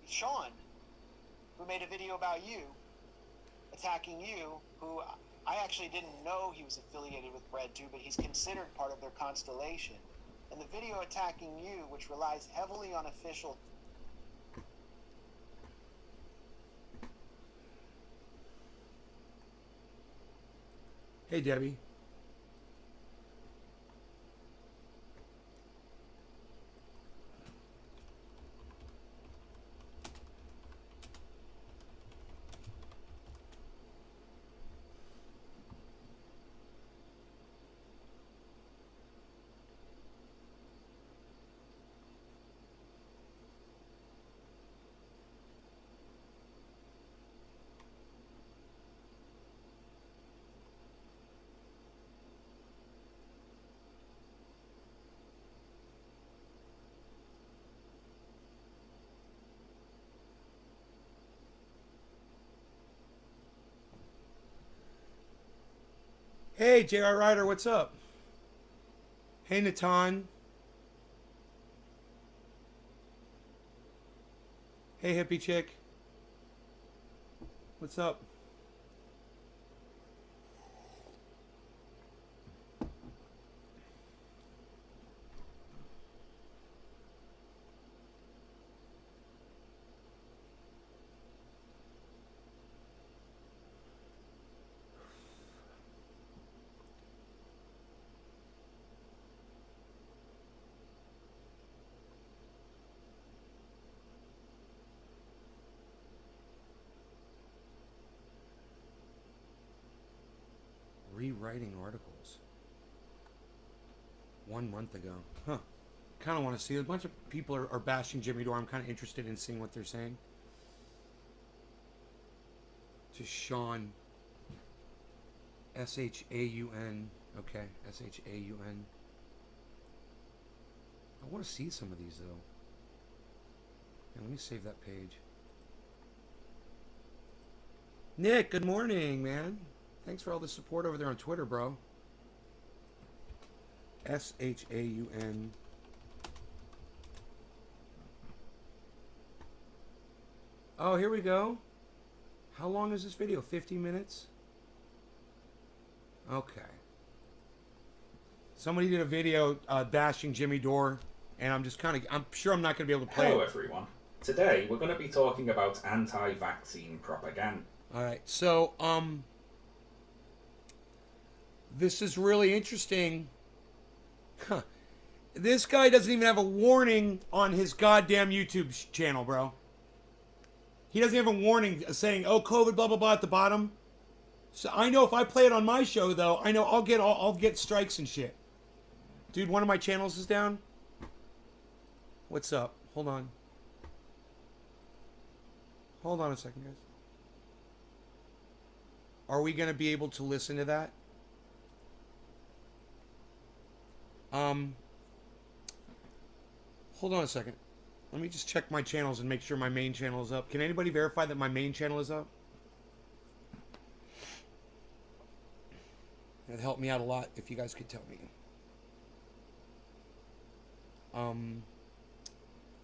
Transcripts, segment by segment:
Sean, who made a video about you, attacking you, who I actually didn't know he was affiliated with Bread2, but he's considered part of their constellation. And the video attacking you, which relies heavily on official... Hey, Debbie. Hey, J.R. Ryder, what's up? Hey, Natan. Hey, hippie chick. What's up? Rewriting articles. 1 month ago. Huh. Kind of want to see. A bunch of people are bashing Jimmy Dore. I'm kind of interested in seeing what they're saying. To Sean. S-H-A-U-N. Okay. S-H-A-U-N. I want to see some of these, though. Yeah, let me save that page. Nick, good morning, man. Thanks for all the support over there on Twitter, bro. S-H-A-U-N. Oh, here we go. How long is this video? 50 minutes? Okay. Somebody did a video bashing Jimmy Dore, and I'm sure I'm not going to be able to play Hello, it. everyone. Today, we're going to be talking about anti-vaccine propaganda. All right, so, this is really interesting. Huh. This guy doesn't even have a warning on his goddamn YouTube channel, bro. He doesn't have a warning saying, "Oh, COVID, blah blah blah" at the bottom. So I know if I play it on my show, though, I know I'll get strikes and shit. Dude, one of my channels is down. What's up? Hold on. Hold on a second, guys. Are we gonna be able to listen to that? Hold on a second. Let me just check my channels and make sure my main channel is up. Can anybody verify that my main channel is up? That'd help me out a lot if you guys could tell me.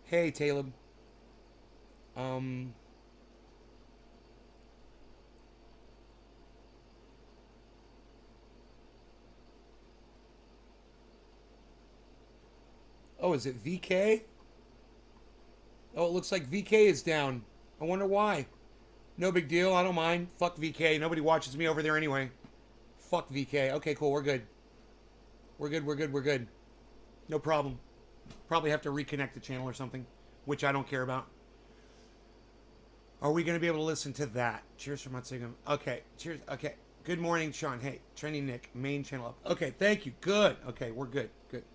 Hey, Caleb. Oh, is it VK? Oh, it looks like VK is down. I wonder why. No big deal. I don't mind. Fuck VK. Nobody watches me over there anyway. Fuck VK. Okay, cool. We're good. We're good. No problem. Probably have to reconnect the channel or something, which I don't care about. Are we going to be able to listen to that? Cheers from Mutzigum. Okay. Cheers. Okay. Good morning, Sean. Hey, Training Nick. Main channel up. Okay, thank you. Good. Okay, we're good. Good.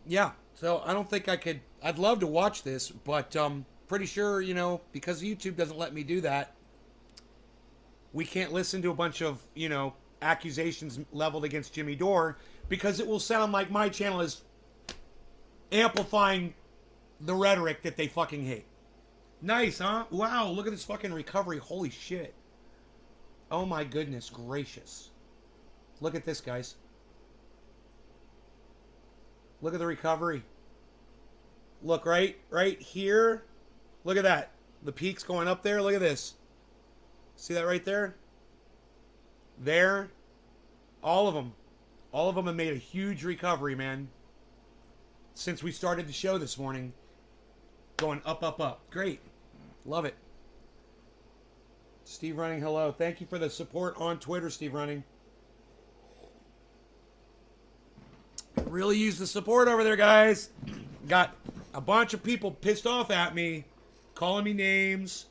Yeah, so I don't think I could. I'd love to watch this, but pretty sure, because YouTube doesn't let me do that, we can't listen to a bunch of, accusations leveled against Jimmy Dore because it will sound like my channel is amplifying the rhetoric that they fucking hate. Nice, huh? Wow, look at this fucking recovery. Holy shit. Oh my goodness gracious. Look at this, guys. Look at the recovery. Look right here. Look at that. The peak's going up there. Look at this. See that right there? There. All of them. All of them have made a huge recovery, man. Since we started the show this morning. Going up, up, up. Great. Love it. Steve Running, hello. Thank you for the support on Twitter, Steve Running. Really use the support over there, guys. Got a bunch of people pissed off at me, calling me names,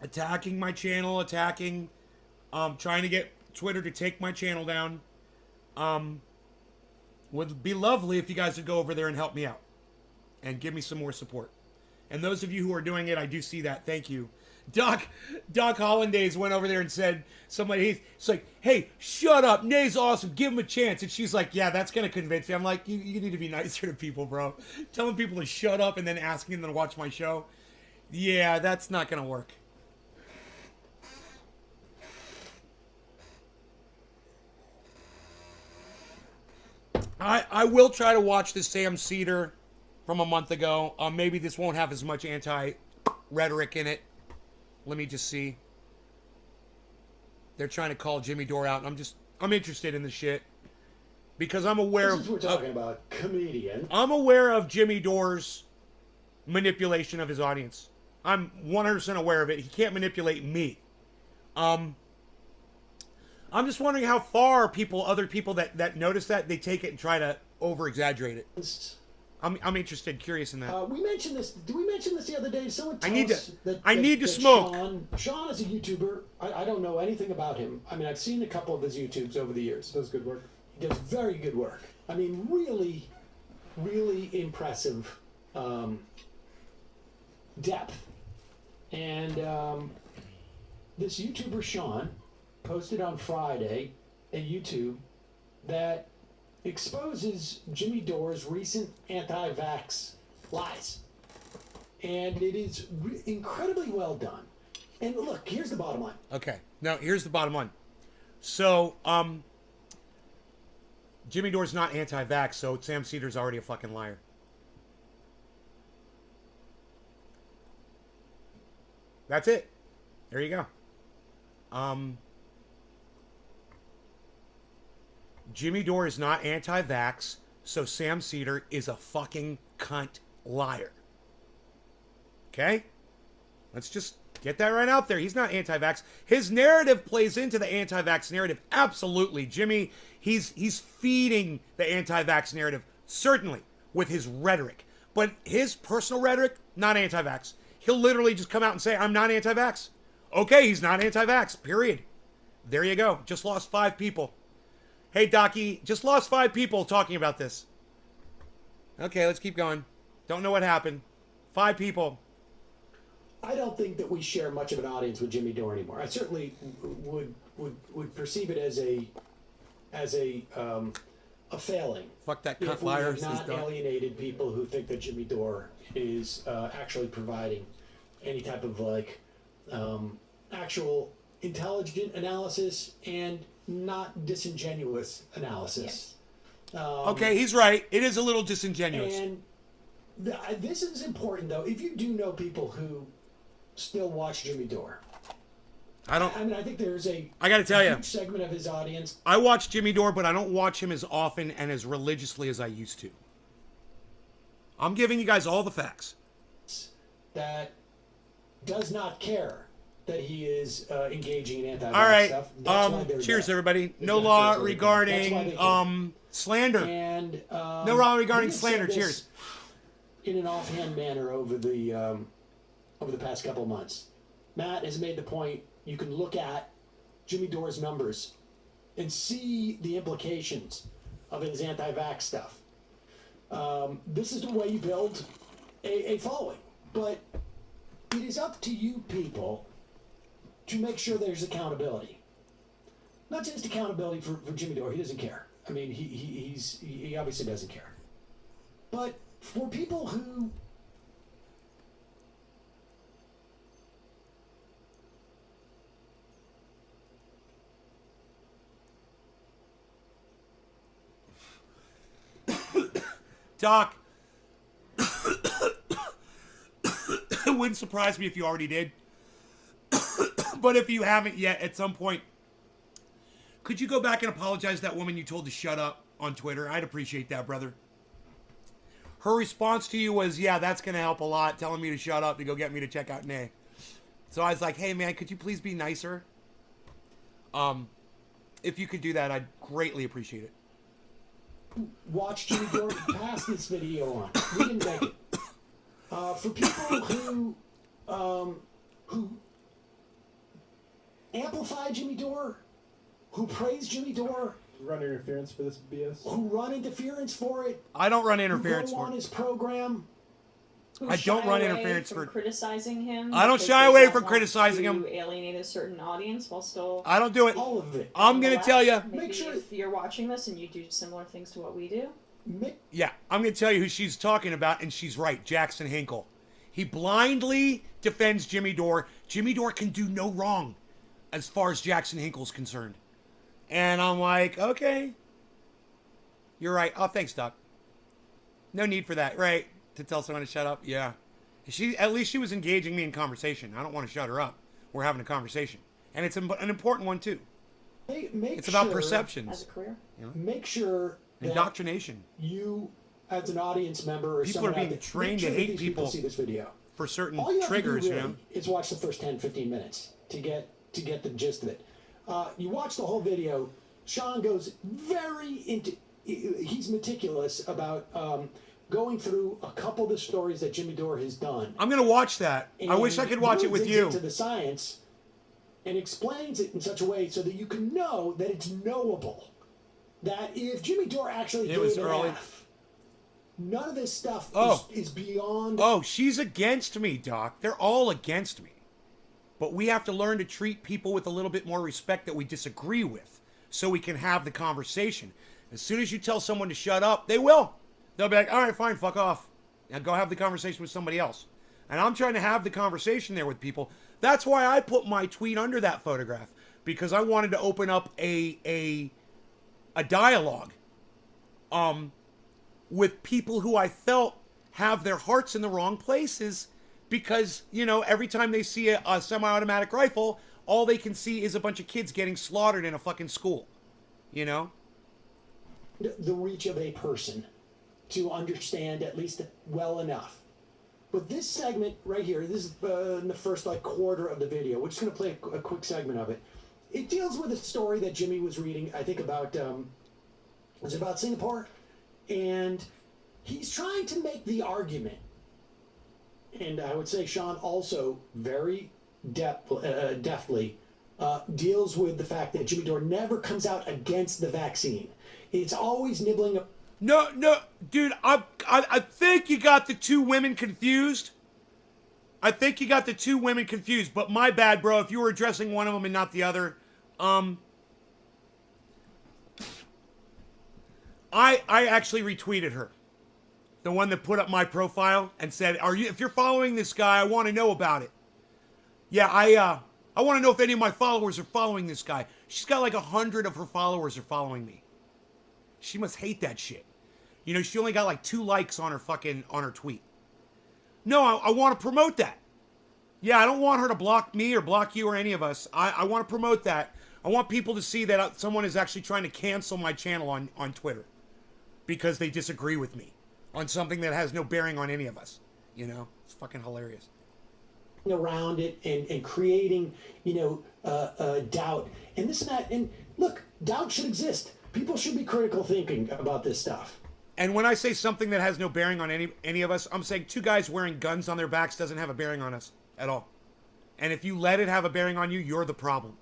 attacking my channel, trying to get Twitter to take my channel down. Would be lovely if you guys would go over there and help me out and give me some more support. And those of you who are doing it, I do see that. Thank you. Doc Hollandaise went over there and said, it's like, hey, shut up. Nay's awesome. Give him a chance. And she's like, yeah, that's going to convince me. I'm like, you need to be nicer to people, bro. Telling people to shut up and then asking them to watch my show. Yeah, that's not going to work. I will try to watch the Sam Cedar from a month ago. Maybe this won't have as much anti-rhetoric in it. Let me just see. They're trying to call Jimmy Dore out, and I'm interested in the shit. Because I'm aware Since we're talking about comedian. I'm aware of Jimmy Dore's manipulation of his audience. I'm 100% aware of it. He can't manipulate me. I'm just wondering how far other people that notice that, they take it and try to over-exaggerate it. I'm interested, curious in that. We mentioned this. Did we mention this the other day? Someone I told need us to. I need to smoke. Sean is a YouTuber. I don't know anything about him. I mean, I've seen a couple of his YouTubes over the years. Does good work. He does very good work. I mean, really, really impressive depth. And this YouTuber Sean posted on Friday a YouTube that exposes Jimmy Dore's recent anti-vax lies. And it is incredibly well done. And look, here's the bottom line. Okay. Now, here's the bottom line. So, Jimmy Dore's not anti-vax, so Sam Cedar's already a fucking liar. That's it. There you go. Jimmy Dore is not anti-vax, so Sam Cedar is a fucking cunt liar. Okay? Let's just get that right out there. He's not anti-vax. His narrative plays into the anti-vax narrative. Absolutely. Jimmy, he's feeding the anti-vax narrative, certainly, with his rhetoric. But his personal rhetoric, not anti-vax. He'll literally just come out and say, I'm not anti-vax. Okay, he's not anti-vax, period. There you go. Just lost 5 people. Hey, Docky, just lost 5 people talking about this. Okay, let's keep going. Don't know what happened. 5 people. I don't think that we share much of an audience with Jimmy Dore anymore. I certainly would perceive it as a failing. Fuck that If cunt we liar. have not alienated people who think that Jimmy Dore is actually providing any type of actual intelligent analysis and not disingenuous analysis. Yes. Okay, he's right. It is a little disingenuous. And this is important, though. If you do know people who still watch Jimmy Dore, I mean, I think there's I gotta tell you, huge segment of his audience. I watch Jimmy Dore, but I don't watch him as often and as religiously as I used to. I'm giving you guys all the facts. That does not care that he is engaging in anti-vax All right. stuff. That's why they're Cheers, there. everybody. No That's law why they regarding care. slander. And No law regarding we have slander. said this Cheers. In an offhand manner over the past couple of months, Matt has made the point. You can look at Jimmy Dore's numbers and see the implications of his anti-vax stuff. This is the way you build a following, but it is up to you people to make sure there's accountability. Not just accountability for Jimmy Dore. He doesn't care. I mean, he obviously doesn't care. But for people who Doc, it wouldn't surprise me if you already did. But if you haven't yet, at some point, could you go back and apologize to that woman you told to shut up on Twitter? I'd appreciate that, brother. Her response to you was, yeah, that's going to help a lot, telling me to shut up to go get me to check out Nay. So I was like, hey, man, could you please be nicer? If you could do that, I'd greatly appreciate it. Watch Jimmy Dore pass this video on. We didn't make it. For people who amplify Jimmy Dore, who praise Jimmy Dore, Run interference for this BS. who run interference for it, I don't run who interference go for on it. his program. Who I don't shy run away interference from for- criticizing him. I don't because shy they away don't from want criticizing to him. Alienate a certain audience while still. I don't do it. All of it. I'm going to tell you. Maybe Make sure- if you're watching this and you do similar things to what we do. Yeah, I'm going to tell you who she's talking about, and she's right. Jackson Hinkle. He blindly defends Jimmy Dore. Jimmy Dore can do no wrong as far as Jackson Hinkle's concerned. And I'm like, okay. You're right. Oh, thanks, Doc. No need for that, right? To tell someone to shut up? Yeah. At least she was engaging me in conversation. I don't want to shut her up. We're having a conversation. And it's an important one, too. It's about As a perceptions. career. Make sure that Indoctrination. you, as an audience member, or People someone are being out there, trained make sure to that hate these people. see this video. For certain All you have triggers, to do you really know? is watch the first 10, 15 minutes to get the gist of it. You watch the whole video. Sean goes very into. He's meticulous about going through a couple of the stories that Jimmy Dore has done. I'm going to watch that. I wish I could watch it with digs you. into the science and explains it in such a way so that you can know that it's knowable. That if Jimmy Dore actually It gave was an early. F, none of this stuff Oh. is beyond. Oh, she's against me, Doc. They're all against me. But we have to learn to treat people with a little bit more respect that we disagree with so we can have the conversation. As soon as you tell someone to shut up, they will. They'll be like, all right, fine, fuck off. Now go have the conversation with somebody else. And I'm trying to have the conversation there with people. That's why I put my tweet under that photograph, because I wanted to open up a dialogue with people who I felt have their hearts in the wrong places, because, you know, every time they see a semi-automatic rifle, all they can see is a bunch of kids getting slaughtered in a fucking school, you know? The reach of a person to understand at least well enough. But this segment right here, this is in the first quarter of the video. We're just going to play a quick segment of it. It deals with a story that Jimmy was reading, I think about, was it about Singapore? And he's trying to make the argument, and I would say Sean also very deftly deals with the fact that Jimmy Dore never comes out against the vaccine. It's always nibbling. No, dude, I think you got the two women confused. But my bad, bro, if you were addressing one of them and not the other. I actually retweeted her. The one that put up my profile and said, if you're following this guy, I want to know about it. Yeah, I want to know if any of my followers are following this guy. She's got like 100 of her followers are following me. She must hate that shit. You know, she only got like 2 likes on her tweet. No, I want to promote that. Yeah, I don't want her to block me or block you or any of us. I want to promote that. I want people to see that someone is actually trying to cancel my channel on Twitter because they disagree with me on something that has no bearing on any of us. You know, it's fucking hilarious. Around it and creating, doubt and this and that. And look, doubt should exist. People should be critical thinking about this stuff. And when I say something that has no bearing on any of us, I'm saying 2 guys wearing guns on their backs doesn't have a bearing on us at all. And if you let it have a bearing on you, you're the problem.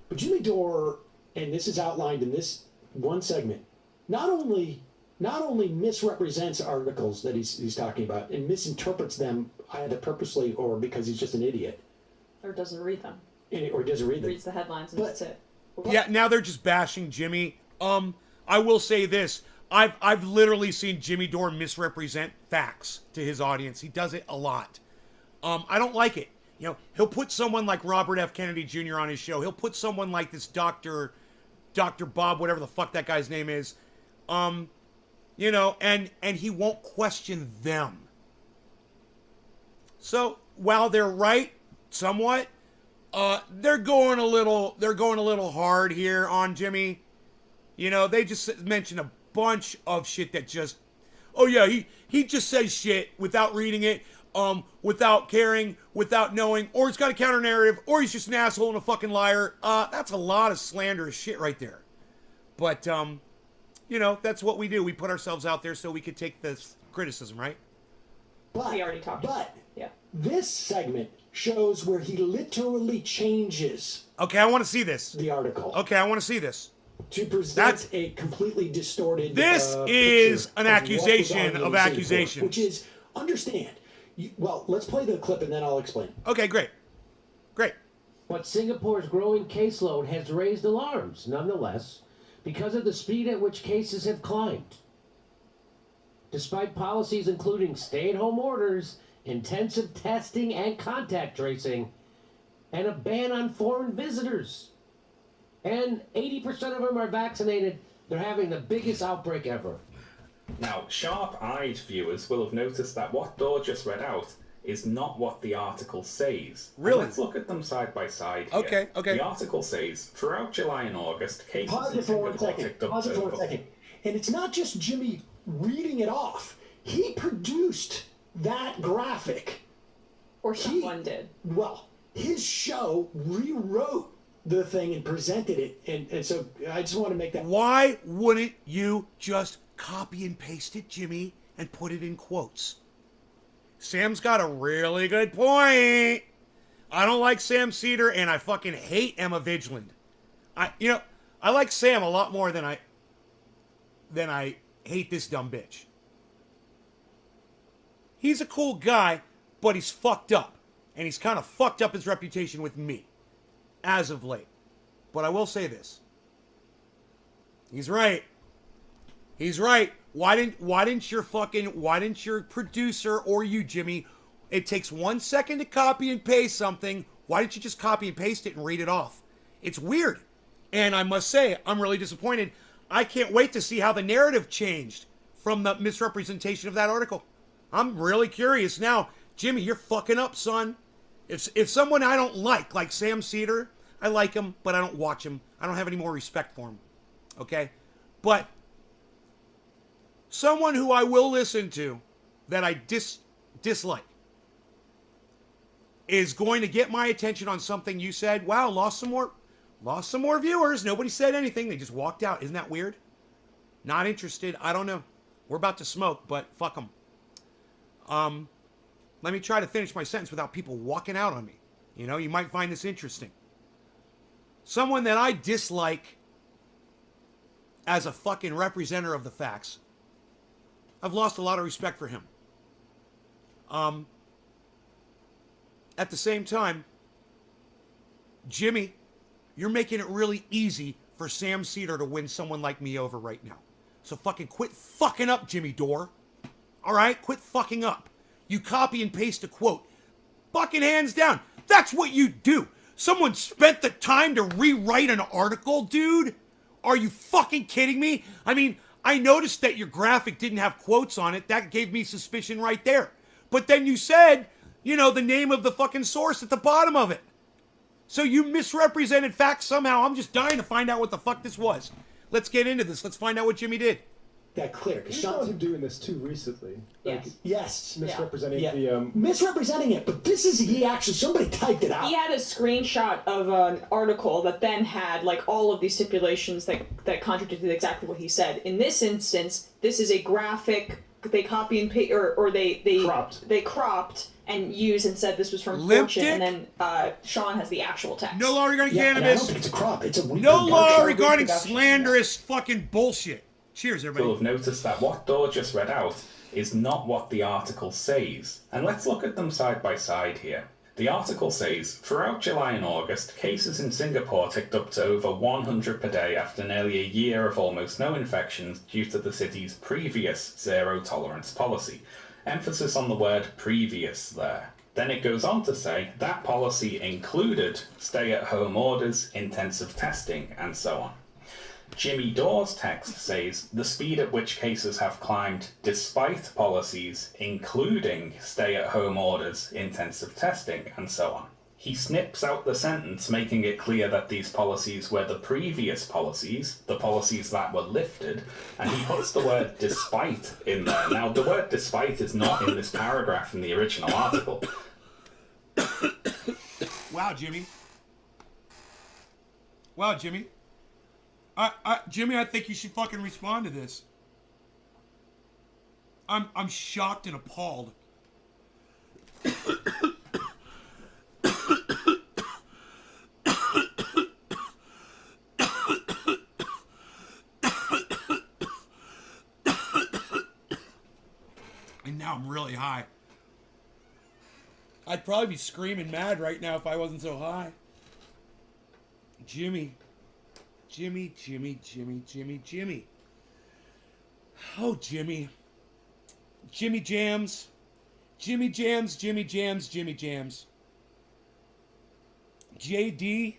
But Jimmy Dore, and this is outlined in this one segment, not only misrepresents articles that he's talking about and misinterprets them either purposely or because he's just an idiot. Or doesn't read them. Or doesn't read them. Reads the headlines and that's it. Yeah, now they're just bashing Jimmy. I will say this. I've literally seen Jimmy Dore misrepresent facts to his audience. He does it a lot. I don't like it. You know, he'll put someone like Robert F. Kennedy Jr. on his show. He'll put someone like this Dr. Bob, whatever the fuck that guy's name is. You know, and he won't question them. So while they're right, somewhat, they're going a little hard here on Jimmy. You know, they just mentioned a bunch of shit that just, oh yeah, he just says shit without reading it, without caring, without knowing, or he's got a counter narrative, or he's just an asshole and a fucking liar. That's a lot of slanderous shit right there. But you know, that's what we do. We put ourselves out there so we could take this criticism, right? But, We already talked. But Yeah. this segment shows where he literally changes Okay, I want to see this. the article Okay, I want to see this. to present That's- a completely distorted. This picture is an of what was accusation on in of Singapore, accusations. which is understand. Well, let's play the clip and then I'll explain. Okay, great. Great. But Singapore's growing caseload has raised alarms, nonetheless, because of the speed at which cases have climbed. Despite policies including stay-at-home orders, intensive testing and contact tracing, and a ban on foreign visitors. And 80% of them are vaccinated, they're having the biggest outbreak ever. Now, sharp-eyed viewers will have noticed that what Dor just read out is not what the article says. And Really? let's look at them side by side here. Okay, okay. The article says, throughout July and August, cases Pause in it for 1 Singapore second. ticked up Pause it to for 1 over- second. And it's not just Jimmy reading it off. He produced that graphic. Or someone did. Well, his show rewrote the thing and presented it. And so I just want to make that. Why wouldn't you just copy and paste it, Jimmy, and put it in quotes? Sam's got a really good point. I don't like Sam Cedar, and I fucking hate Emma Vigeland. I like Sam a lot more than I hate this dumb bitch. He's a cool guy, but he's fucked up. And he's kind of fucked up his reputation with me, as of late. But I will say this. He's right. He's right. Why didn't your producer or you, Jimmy, it takes 1 second to copy and paste something. Why didn't you just copy and paste it and read it off? It's weird. And I must say, I'm really disappointed. I can't wait to see how the narrative changed from the misrepresentation of that article. I'm really curious now. Jimmy, you're fucking up, son. If someone I don't like Sam Cedar, I like him, but I don't watch him. I don't have any more respect for him. Okay? But someone who I will listen to that I dislike is going to get my attention on something you said. Wow, lost some more viewers. Nobody said anything. They just walked out. Isn't that weird? Not interested. I don't know. We're about to smoke, but fuck them. Let me try to finish my sentence without people walking out on me. You know, you might find this interesting. Someone that I dislike as a fucking representative of the facts. I've lost a lot of respect for him. At the same time, Jimmy, you're making it really easy for Sam Cedar to win someone like me over right now. So fucking quit fucking up, Jimmy Dore. All right? Quit fucking up. You copy and paste a quote. Fucking hands down. That's what you do. Someone spent the time to rewrite an article, dude? Are you fucking kidding me? I mean, I noticed that your graphic didn't have quotes on it. That gave me suspicion right there. But then you said, you know, the name of the fucking source at the bottom of it. So you misrepresented facts somehow. I'm just dying to find out what the fuck this was. Let's get into this. Let's find out what Jimmy did. That clear. You saw him doing this too recently. Like, Yes. Yes. misrepresenting Yeah. the Misrepresenting it, but this is somebody typed it out. He had a screenshot of an article that then had like all of these stipulations that contradicted exactly what he said. In this instance, this is a graphic they copy and paste or they cropped and used and said this was from Limp Fortune, dick? and then Sean has the actual text. No law regarding Yeah, and I don't cannabis. think it's a crop. It's a No law dark regarding production. slanderous fucking bullshit. Cheers, You'll everybody. have noticed that what Dor just read out is not what the article says. And let's look at them side by side here. The article says, throughout July and August, cases in Singapore ticked up to over 100 per day after nearly a year of almost no infections due to the city's previous zero-tolerance policy. Emphasis on the word previous there. Then it goes on to say that policy included stay-at-home orders, intensive testing, and so on. Jimmy Dore's text says the speed at which cases have climbed despite policies including stay-at-home orders, intensive testing, and so on. He snips out the sentence, making it clear that these policies were the previous policies, the policies that were lifted, and he puts the word despite in there. Now, the word despite is not in this paragraph in the original article. Wow, Jimmy. Wow, Jimmy. Jimmy, I think you should fucking respond to this. I'm shocked and appalled. And now I'm really high. I'd probably be screaming mad right now if I wasn't so high. Jimmy. Jimmy. Oh, Jimmy. Jimmy Jams. Jimmy Jams. JD.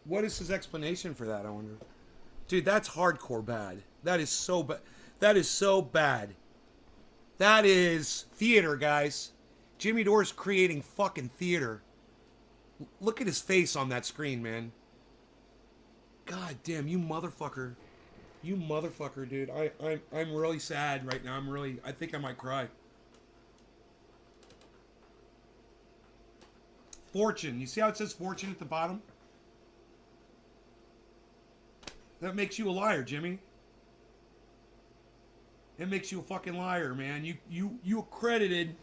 What is his explanation for that, I wonder? Dude, that's hardcore bad. That is so bad. That is so bad. That is theater, guys. Jimmy Dore's creating fucking theater. Look at his face on that screen, man. God damn, you motherfucker. You motherfucker, dude. I'm really sad right now. I think I might cry. Fortune. You see how it says fortune at the bottom? That makes you a liar, Jimmy. It makes you a fucking liar, man. You accredited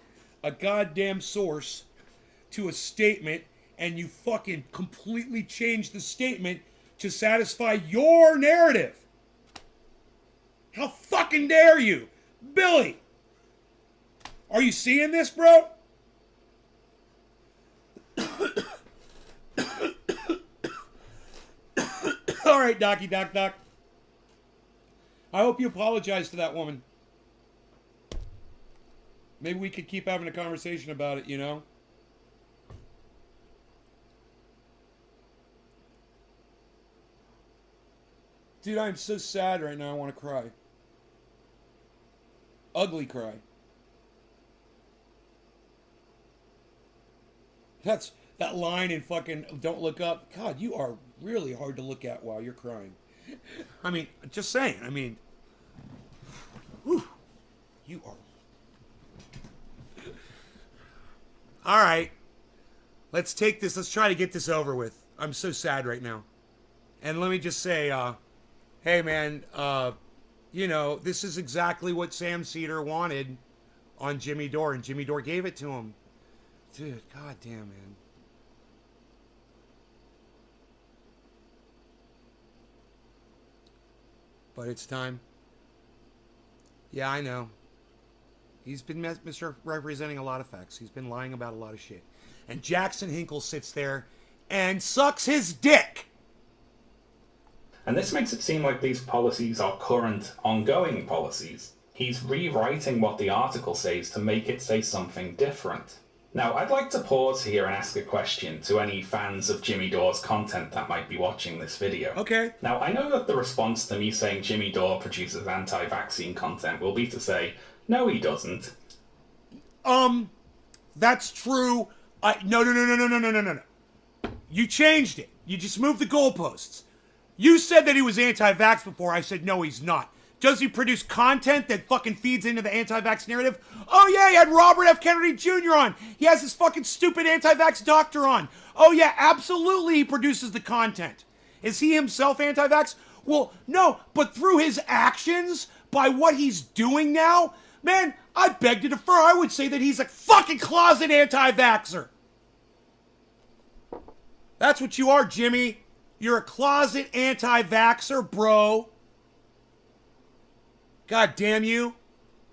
a goddamn source to a statement, and you fucking completely changed the statement to satisfy your narrative. How fucking dare you? Billy! Are you seeing this, bro? All right, Doc. I hope you apologize to that woman. Maybe we could keep having a conversation about it, you know? Dude, I'm so sad right now. I want to cry. Ugly cry. That's that line in fucking Don't Look Up. God, you are really hard to look at while you're crying. I mean, just saying. I mean, whew, you are. All right. Let's take this. Let's try to get this over with. I'm so sad right now. And let me just say, hey, man, you know, this is exactly what Sam Cedar wanted on Jimmy Dore, and Jimmy Dore gave it to him. Dude, goddamn, man. But it's time. Yeah, I know. He's been misrepresenting a lot of facts. He's been lying about a lot of shit. And Jackson Hinkle sits there and sucks his dick. And this makes it seem like these policies are current, ongoing policies. He's rewriting what the article says to make it say something different. Now, I'd like to pause here and ask a question to any fans of Jimmy Dore's content that might be watching this video. Okay. Now, I know that the response to me saying Jimmy Dore produces anti-vaccine content will be to say, no, he doesn't. That's true. No. You changed it. You just moved the goalposts. You said that he was anti-vax before. I said, no, he's not. Does he produce content that fucking feeds into the anti-vax narrative? Oh, yeah, he had Robert F. Kennedy Jr. on. He has this fucking stupid anti-vax doctor on. Oh, yeah, absolutely he produces the content. Is he himself anti-vax? Well, no, but through his actions, by what he's doing now, man, I beg to differ. I would say that he's a fucking closet anti-vaxxer. That's what you are, Jimmy. You're a closet anti-vaxxer, bro. God damn you.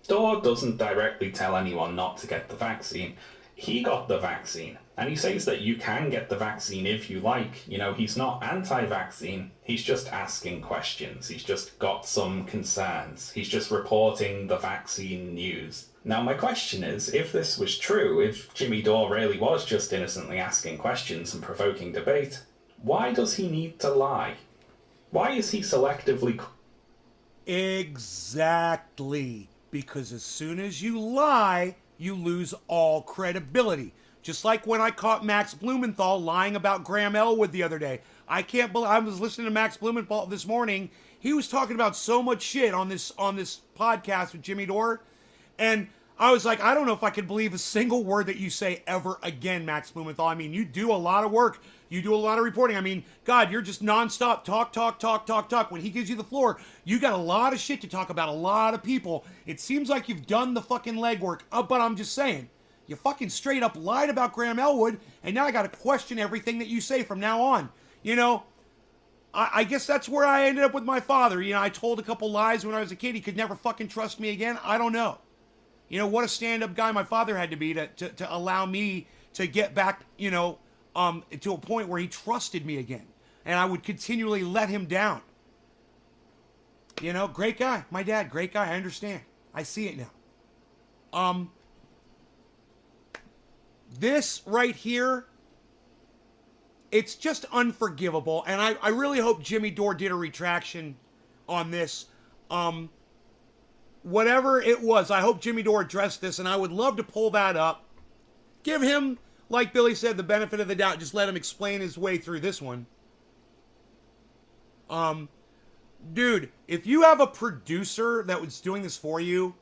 Dore doesn't directly tell anyone not to get the vaccine. He got the vaccine, and he says that you can get the vaccine if you like. You know, he's not anti-vaccine, he's just asking questions. He's just got some concerns. He's just reporting the vaccine news. Now, my question is, if this was true, if Jimmy Dore really was just innocently asking questions and provoking debate, why does he need to lie? Why is he selectively... Exactly. Because as soon as you lie, you lose all credibility. Just like when I caught Max Blumenthal lying about Graham Elwood the other day. I can't believe... I was listening to Max Blumenthal this morning. He was talking about so much shit on this podcast with Jimmy Dore. And I was like, I don't know if I could believe a single word that you say ever again, Max Blumenthal. I mean, you do a lot of work. You do a lot of reporting. I mean, God, you're just nonstop talk. When he gives you the floor, you got a lot of shit to talk about, a lot of people. It seems like you've done the fucking legwork. But I'm just saying, you fucking straight up lied about Graham Elwood, and now I got to question everything that you say from now on. You know, I guess that's where I ended up with my father. You know, I told a couple lies when I was a kid. He could never fucking trust me again. I don't know. You know, what a stand-up guy my father had to be to allow me to get back, you know, to a point where he trusted me again. And I would continually let him down. You know, great guy. My dad, great guy. I understand. I see it now. This right here, it's just unforgivable. And I really hope Jimmy Dore did a retraction on this. Whatever it was, I hope Jimmy Dore addressed this, and I would love to pull that up. Give him, like Billy said, the benefit of the doubt. Just let him explain his way through this one. Dude, if you have a producer that was doing this for you,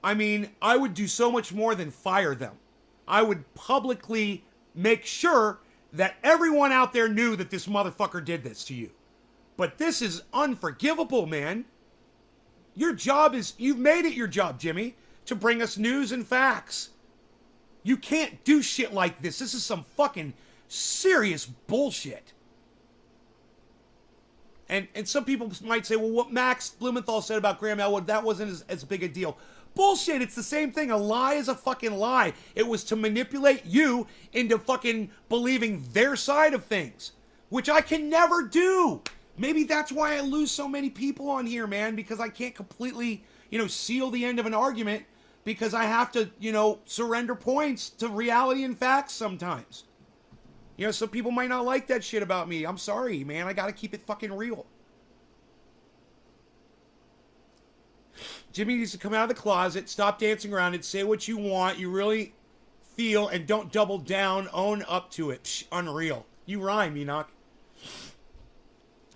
I mean, I would do so much more than fire them. I would publicly make sure that everyone out there knew that this motherfucker did this to you. But this is unforgivable, man. Your job is, you've made it your job, Jimmy, to bring us news and facts. You can't do shit like this. This is some fucking serious bullshit. And some people might say, well, what Max Blumenthal said about Graham Elwood, that wasn't as big a deal. Bullshit, it's the same thing. A lie is a fucking lie. It was to manipulate you into fucking believing their side of things, which I can never do. Maybe that's why I lose so many people on here, man, because I can't completely, you know, seal the end of an argument because I have to, you know, surrender points to reality and facts sometimes. You know, some people might not like that shit about me. I'm sorry, man. I gotta keep it fucking real. Jimmy needs to come out of the closet, stop dancing around it, say what you want, you really feel, and don't double down, own up to it. Psh, unreal. You rhyme, Enoch.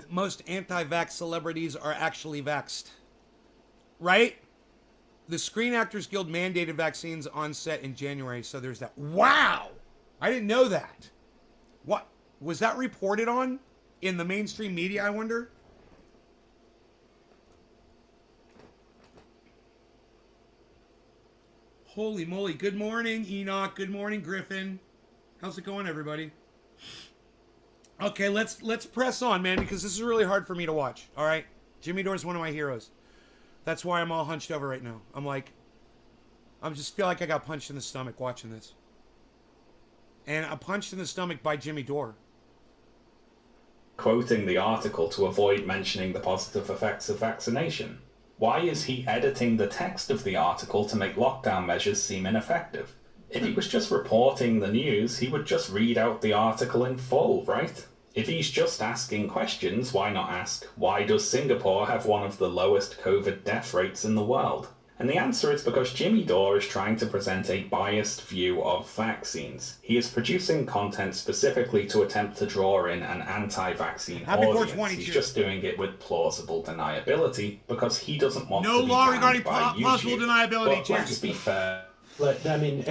Most anti-vax celebrities are actually vaxxed. Right? The Screen Actors Guild mandated vaccines on set in January, so there's that. Wow! I didn't know that. What? Was that reported on in the mainstream media, I wonder? Holy moly. Good morning, Enoch. Good morning, Griffin. How's it going, everybody? Okay, let's press on, man, because this is really hard for me to watch, all right? Jimmy Dore's one of my heroes. That's why I'm all hunched over right now. I just feel like I got punched in the stomach watching this. And I'm punched in the stomach by Jimmy Dore. Quoting the article to avoid mentioning the positive effects of vaccination. Why is he editing the text of the article to make lockdown measures seem ineffective? If he was just reporting the news, he would just read out the article in full, right? If he's just asking questions, why not ask, why does Singapore have one of the lowest COVID death rates in the world? And the answer is because Jimmy Dore is trying to present a biased view of vaccines. He is producing content specifically to attempt to draw in an anti-vaccine audience. He's just doing it with plausible deniability because he doesn't want to be law banned regarding by YouTube. plausible deniability. But let's be fair. But, I mean,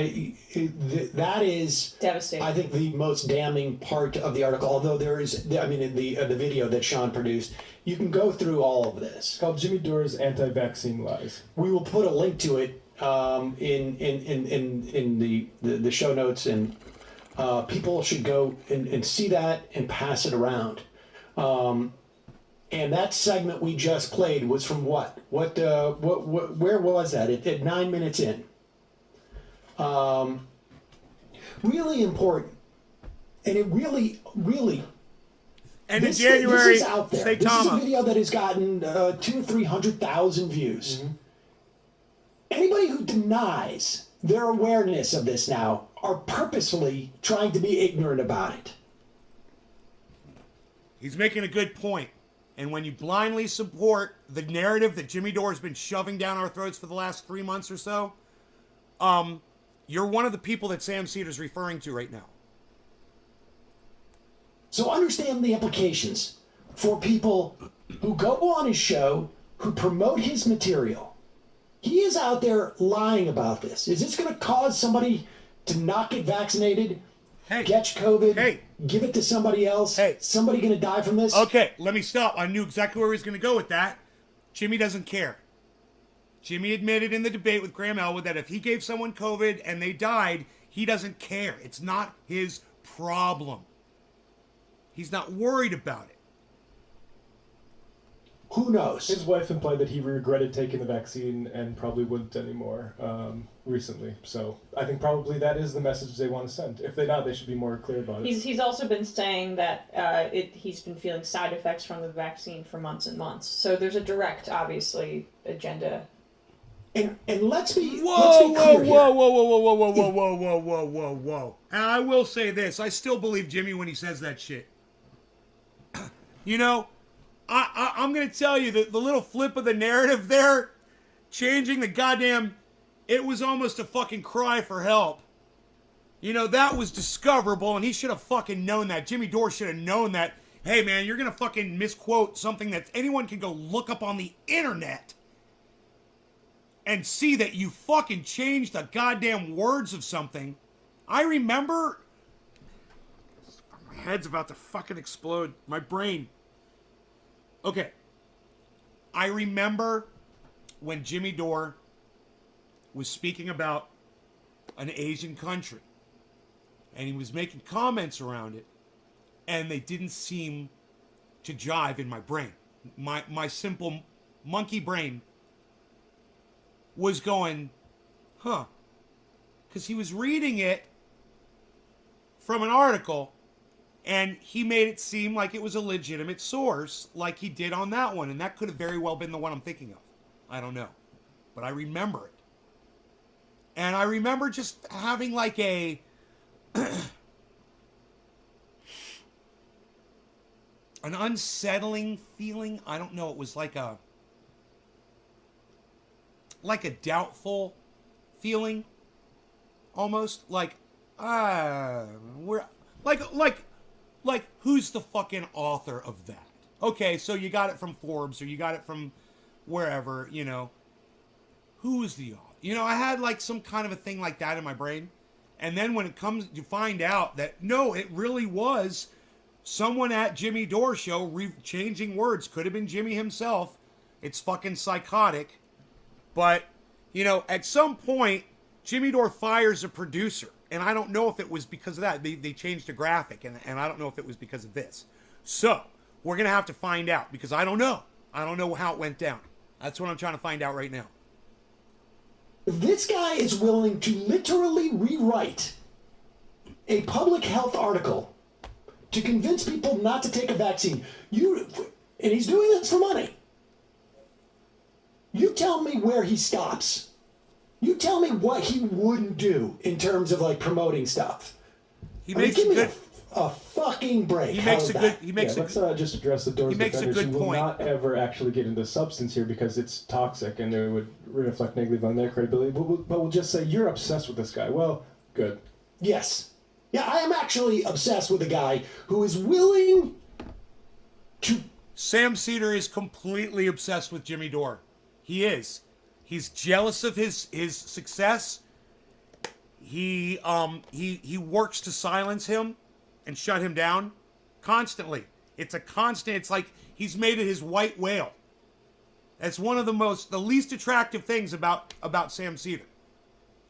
that is Devastating. I think the most damning part of the article. Although there is, I mean, in the video that Sean produced, you can go through all of this. It's called Jimmy Dore's Anti-Vaccine Lies. We will put a link to it in the show notes, and people should go and see that and pass it around. And that segment we just played was from what? Where was that? At 9 minutes in. Really important, and it really And this, in January, this is out there. say This is a Tama. video that has gotten 200,000 or 300,000 views. Anybody who denies their awareness of this now are purposefully trying to be ignorant about it. He's making a good point. And when you blindly support the narrative that Jimmy Dore has been shoving down our throats for the last 3 months or so, you're one of the people that Sam Cedar's referring to right now. So understand the implications for people who go on his show, who promote his material. He is out there lying about this. Is this going to cause somebody to not get vaccinated, Hey. catch COVID, Hey. give it to somebody else? Hey. Somebody going to die from this? Okay, let me stop. I knew exactly where he was going to go with that. Jimmy doesn't care. Jimmy admitted in the debate with Graham Elwood that if he gave someone COVID and they died, he doesn't care. It's not his problem. He's not worried about it. Who knows? His wife implied that he regretted taking the vaccine and probably wouldn't anymore recently. So I think probably that is the message they want to send. If they're not, they should be more clear about it. He's also been saying that he's been feeling side effects from the vaccine for months and months. So there's a direct, obviously, agenda. And let's be Whoa, clear whoa, whoa, here. whoa, whoa, whoa, whoa, whoa, whoa, whoa, whoa, whoa, whoa. And I will say this. I still believe Jimmy when he says that shit. You know, I'm going to tell you that the little flip of the narrative there, changing the goddamn, it was almost a fucking cry for help. You know, that was discoverable, and he should have fucking known that. Jimmy Dore should have known that. Hey, man, you're going to fucking misquote something that anyone can go look up on the internet and see that you fucking changed the goddamn words of something. I remember... My head's about to fucking explode. My brain. Okay. I remember when Jimmy Dore was speaking about an Asian country. And he was making comments around it. And they didn't seem to jive in my brain. My simple monkey brain was going, huh. Because he was reading it from an article, and he made it seem like it was a legitimate source, like he did on that one. And that could have very well been the one I'm thinking of. I don't know. But I remember it. And I remember just having like a... an unsettling feeling. I don't know. It was like a doubtful feeling, almost like we're like who's the fucking author of that? Okay, so you got it from Forbes or you got it from wherever, you know. Who is the author? You know, I had like some kind of a thing like that in my brain, and then when it comes, you find out that no, it really was someone at Jimmy Dore show changing words. Could have been Jimmy himself. It's fucking psychotic. But, you know, at some point, Jimmy Dore fires a producer. And I don't know if it was because of that. They changed the graphic. And I don't know if it was because of this. So, we're going to have to find out. Because I don't know. I don't know how it went down. That's what I'm trying to find out right now. This guy is willing to literally rewrite a public health article to convince people not to take a vaccine. And he's doing this for money. You tell me where he stops. You tell me what he wouldn't do in terms of like promoting stuff. He makes give a me good... a fucking break. He How makes is a good... that? He makes a let's just address the Dore's he makes a defenders good who will point. not ever actually get into substance here because it's toxic and it would reflect negatively on their credibility. But we'll just say you're obsessed with this guy. Well, good. Yes. Yeah, I am actually obsessed with a guy who is willing to... Sam Cedar is completely obsessed with Jimmy Dore. He is. He's jealous of his success. He works to silence him and shut him down constantly. It's a constant. It's like he's made it his white whale. That's one of the least attractive things about Sam Cedar.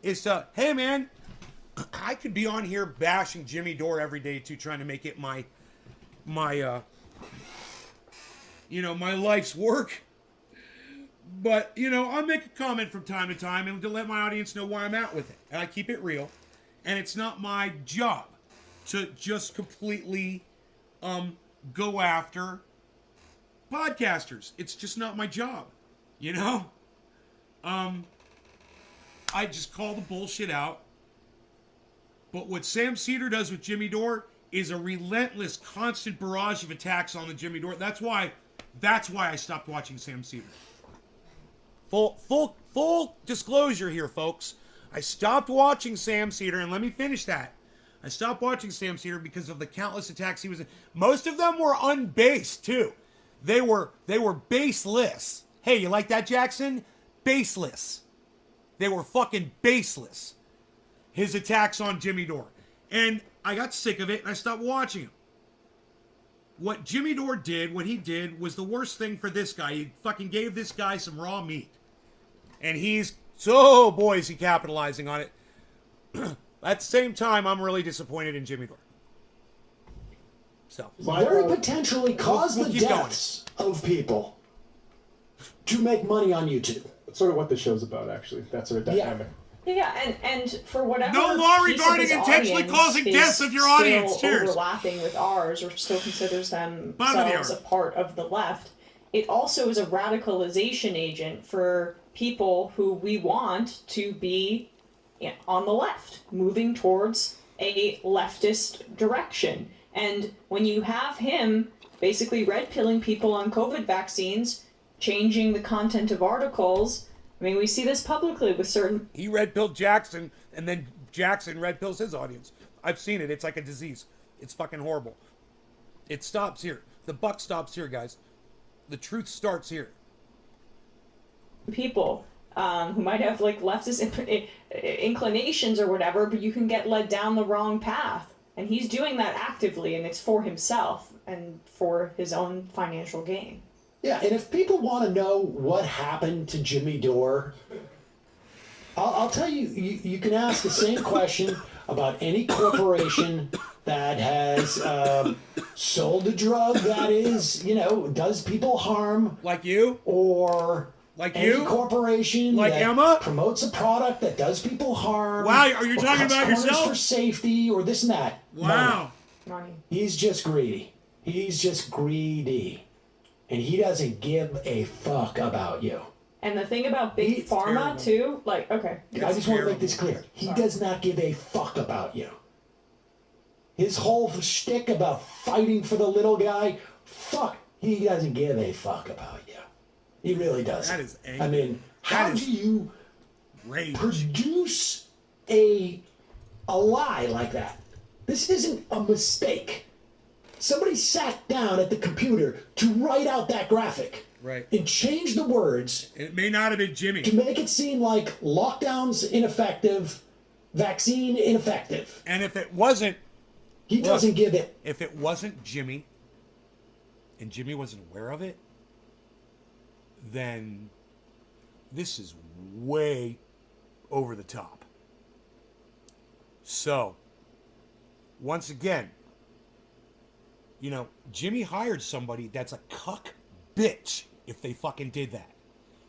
Is hey man, I could be on here bashing Jimmy Dore every day too, trying to make it my life's work. But, you know, I'll make a comment from time to time and to let my audience know where I'm at with it. And I keep it real. And it's not my job to just completely go after podcasters. It's just not my job, you know? I just call the bullshit out. But what Sam Cedar does with Jimmy Dore is a relentless, constant barrage of attacks on the Jimmy Dore. That's why I stopped watching Sam Cedar. Full disclosure here, folks. I stopped watching Sam Cedar, and let me finish that. I stopped watching Sam Cedar because of the countless attacks he was in. Most of them were unbased, too. They were baseless. Hey, you like that, Jackson? Baseless. They were fucking baseless. His attacks on Jimmy Dore. And I got sick of it, and I stopped watching him. What Jimmy Dore did, what he did, was the worst thing for this guy. He fucking gave this guy some raw meat. And he's, so boy, is he capitalizing on it. At the same time, I'm really disappointed in Jimmy Dore. So. Very potentially cause we'll the keep going. deaths of people to make money on YouTube. That's sort of what the show's about, actually. That sort of dynamic. Yeah, and for whatever No law piece of regarding his intentionally audience causing is deaths of your still audience. Cheers. overlapping with ours, or still considers Bottom of the themselves a hour. part of the left, it also is a radicalization agent for people who we want to be on the left, moving towards a leftist direction. And when you have him basically red pilling people on COVID vaccines, changing the content of articles. I mean, we see this publicly with certain... He red-pilled Jackson, and then Jackson red-pills his audience. I've seen it. It's like a disease. It's fucking horrible. It stops here. The buck stops here, guys. The truth starts here. people who might have like leftist inclinations or whatever, but you can get led down the wrong path. And he's doing that actively, and it's for himself and for his own financial gain. Yeah, and if people want to know what happened to Jimmy Dore, I'll tell you, you can ask the same question about any corporation that has sold a drug that is, does people harm. Like you? Or like any you? corporation like that Emma? promotes a product that does people harm. Wow, are you or talking cuts about corners yourself? for safety or this and that. Wow. Money. He's just greedy. He's just greedy. And he doesn't give a fuck about you. And the thing about Big It's Pharma, too, like, okay. I just want to make this clear. He does not give a fuck about you. His whole shtick about fighting for the little guy, fuck, he doesn't give a fuck about you. He really doesn't. That is angry. I mean, how do you rage. produce a lie like that? This isn't a mistake. Somebody sat down at the computer to write out that graphic. Right. And change the words. It may not have been Jimmy. To make it seem like lockdown's ineffective, vaccine ineffective. And if it wasn't... He doesn't give it. If it wasn't Jimmy, and Jimmy wasn't aware of it, then this is way over the top. So, once again, Jimmy hired somebody that's a cuck bitch if they fucking did that.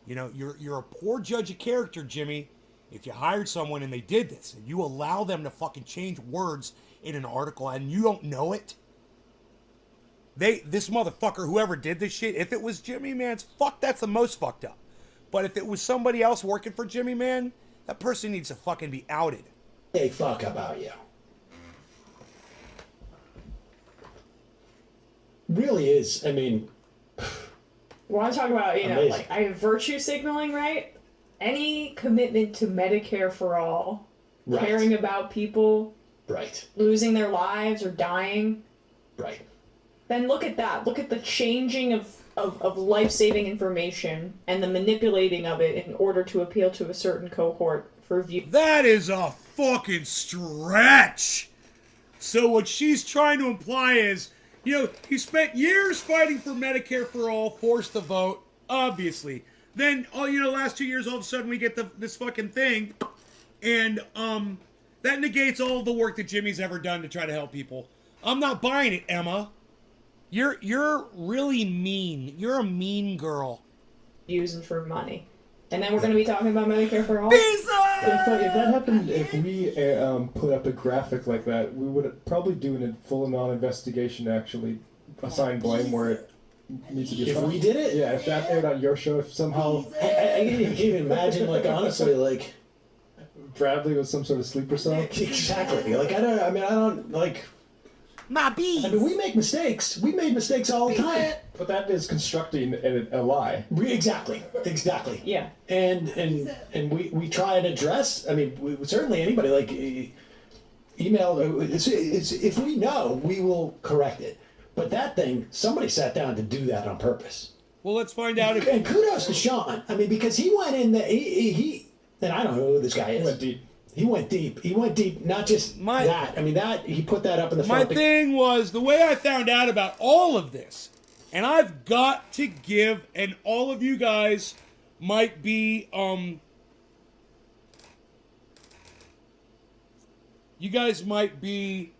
You're a poor judge of character, Jimmy, if you hired someone and they did this, and you allow them to fucking change words in an article and you don't know it. This motherfucker, whoever did this shit, if it was Jimmy, man, that's the most fucked up. But if it was somebody else working for Jimmy, man, that person needs to fucking be outed. They fuck about you. Really is. I mean... Want to talk about, Amazing. like, I have virtue signaling, right? Any commitment to Medicare for all, Right. caring about people Right. losing their lives or dying, Right. then look at that. Look at the changing of life-saving information and the manipulating of it in order to appeal to a certain cohort for view. That is a fucking stretch. So what she's trying to imply is, he spent years fighting for Medicare for all, forced the vote, obviously. Then, last 2 years, all of a sudden we get this fucking thing, and that negates all of the work that Jimmy's ever done to try to help people. I'm not buying it, Emma. You're really mean. You're a mean girl. Using for money. And then we're going to be talking about Medicare for all. If that happened, if we put up a graphic like that, we would probably do a full-on investigation, actually, assign blame where it needs to be If assigned. we did it? Yeah, if that aired on your show, if somehow I can't even imagine, like, honestly, like, Bradley was some sort of sleeper cell. exactly. Like, I don't, like, My bees. I mean, we make mistakes. We made mistakes all the time. But that is constructing a lie. Exactly. Yeah. And we try and address. I mean, certainly anybody like email. It's, if we know, we will correct it. But that thing, somebody sat down to do that on purpose. Well, let's find out if. And kudos to Sean. I mean, because he went in the he and I don't know who this guy is. He went deep. He went deep. He went deep. Not just that. I mean, that he put that up in the My front. thing was the way I found out about all of this, and I've got to give, and all of you guys might be, you guys might be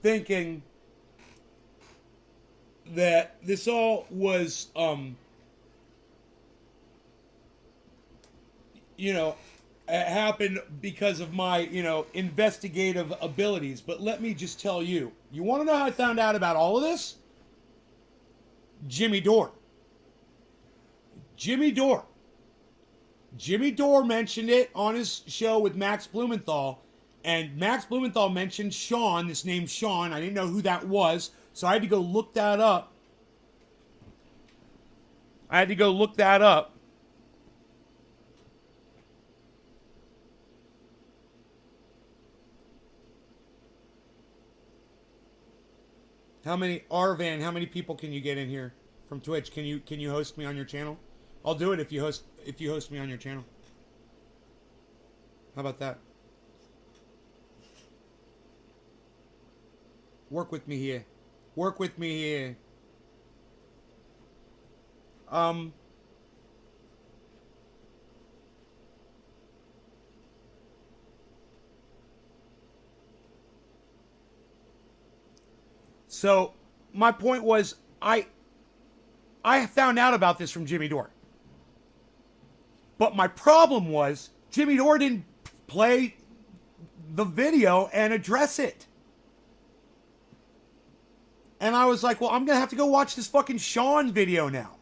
thinking that this all was, you know, happened because of my, you know, investigative abilities. But let me just tell you, you want to know how I found out about all of this? Jimmy Dore. Jimmy Dore mentioned it on his show with Max Blumenthal, and Max Blumenthal mentioned Sean, this name Sean. I didn't know who that was, so I had to go look that up. How many how many people can you get in here from Twitch? Can you host me on your channel? I'll do it if you host me on your channel. How about that? Work with me here. Work with me here. So my point was I found out about this from Jimmy Dore. But my problem was Jimmy Dore didn't play the video and address it. And I was like, well, I'm going to have to go watch this fucking Sean video now.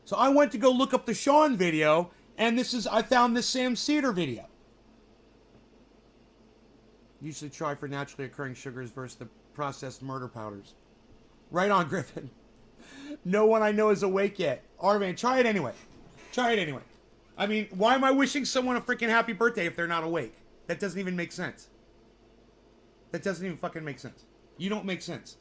So I went to go look up the Sean video, and I found this Sam Cedar video. Usually try for naturally occurring sugars versus the processed murder powders. Right on, Griffin. No one I know is awake yet. Arvan, try it anyway. Try it anyway. I mean, why am I wishing someone a freaking happy birthday if they're not awake? That doesn't even make sense. That doesn't even fucking make sense. You don't make sense.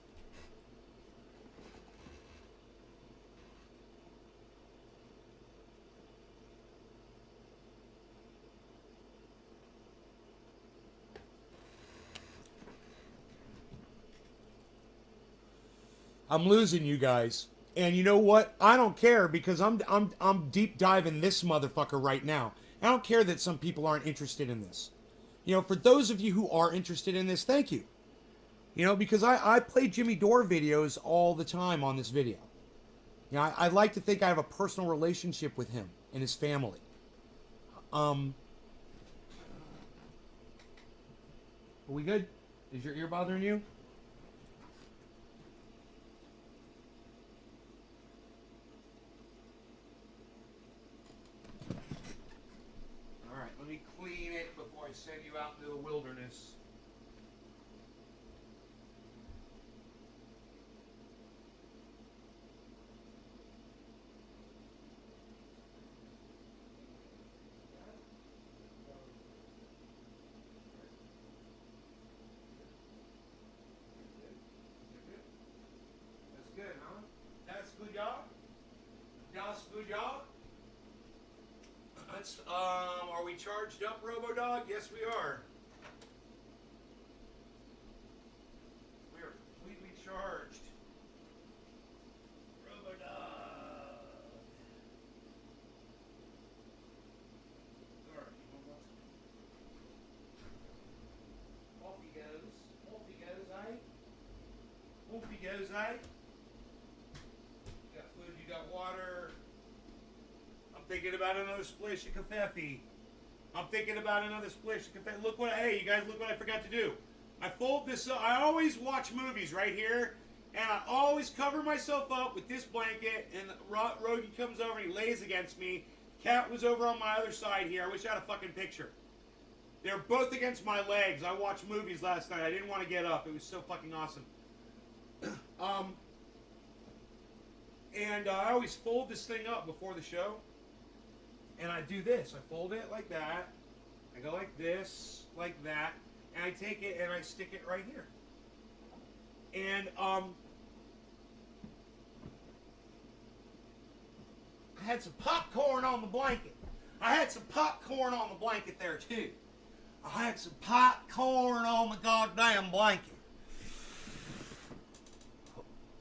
I'm losing you guys. And you know what? I don't care because I'm deep diving this motherfucker right now. I don't care that some people aren't interested in this. You know, for those of you who are interested in this, thank you. You know, because I play Jimmy Dore videos all the time on this video. You know, I like to think I have a personal relationship with him and his family. Are we good? Is your ear bothering you? Let me clean it before I send you out into the wilderness. That's good, huh? That's good, y'all? That's good, y'all? Let's, are we charged up, RoboDog? Yes, we are. We are completely charged. RoboDog. Sorry, off he goes. Off he goes, eh? Off he goes, eh? You got food, you got water. Thinking about another splish of Covfefe. I'm thinking about another splish of Covfefe. Look what, hey, you guys, look what I forgot to do. I fold this up. I always watch movies right here, and I always cover myself up with this blanket, and Rogie comes over and he lays against me. Cat was over on my other side here. I wish I had a fucking picture. They're both against my legs. I watched movies last night. I didn't want to get up. It was so fucking awesome. And I always fold this thing up before the show. And I do this. I fold it like that. I go like this, like that. And I take it and I stick it right here. And I had some popcorn on the blanket. I had some popcorn on the blanket there too. I had some popcorn on the goddamn blanket.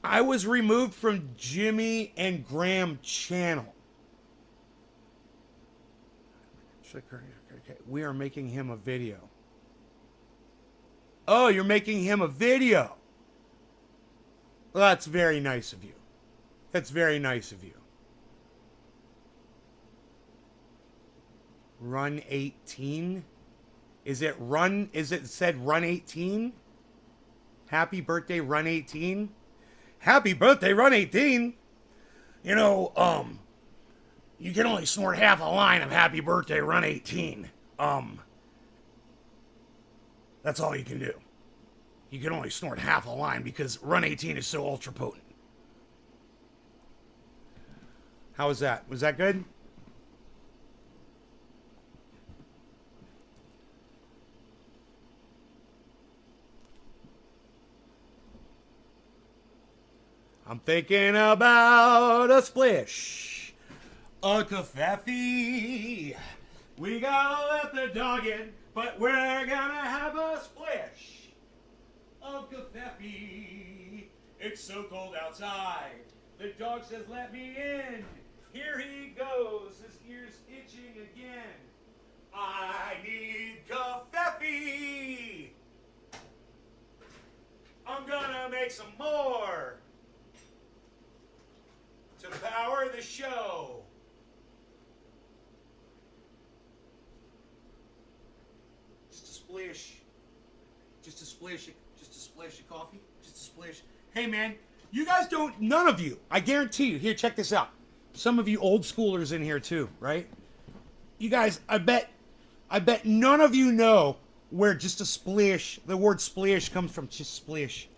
I was removed from Jimmy and Graham channel. Okay. We are making him a video. Oh, you're making him a video. Well, that's very nice of you. That's very nice of you. Run 18? Is it said Run 18? Happy birthday, Run 18? Happy birthday, Run 18! You know, you can only snort half a line of Happy Birthday, Run 18. That's all you can do. You can only snort half a line because Run 18 is so ultra potent. How was that? Was that good? I'm thinking about a splish, a covfefe. We gotta let the dog in, but we're gonna have a splish of covfefe. It's so cold outside. The dog says, "Let me in." Here he goes. His ear's itching again. I need covfefe. I'm gonna make some more to power the show. Just a splish. Just a splish of coffee. Just a splish. Hey man, you guys don't, none of you, I guarantee you, here, check this out. Some of you old schoolers in here too, right? You guys, I bet none of you know where just a splish, the word splish comes from, just splish.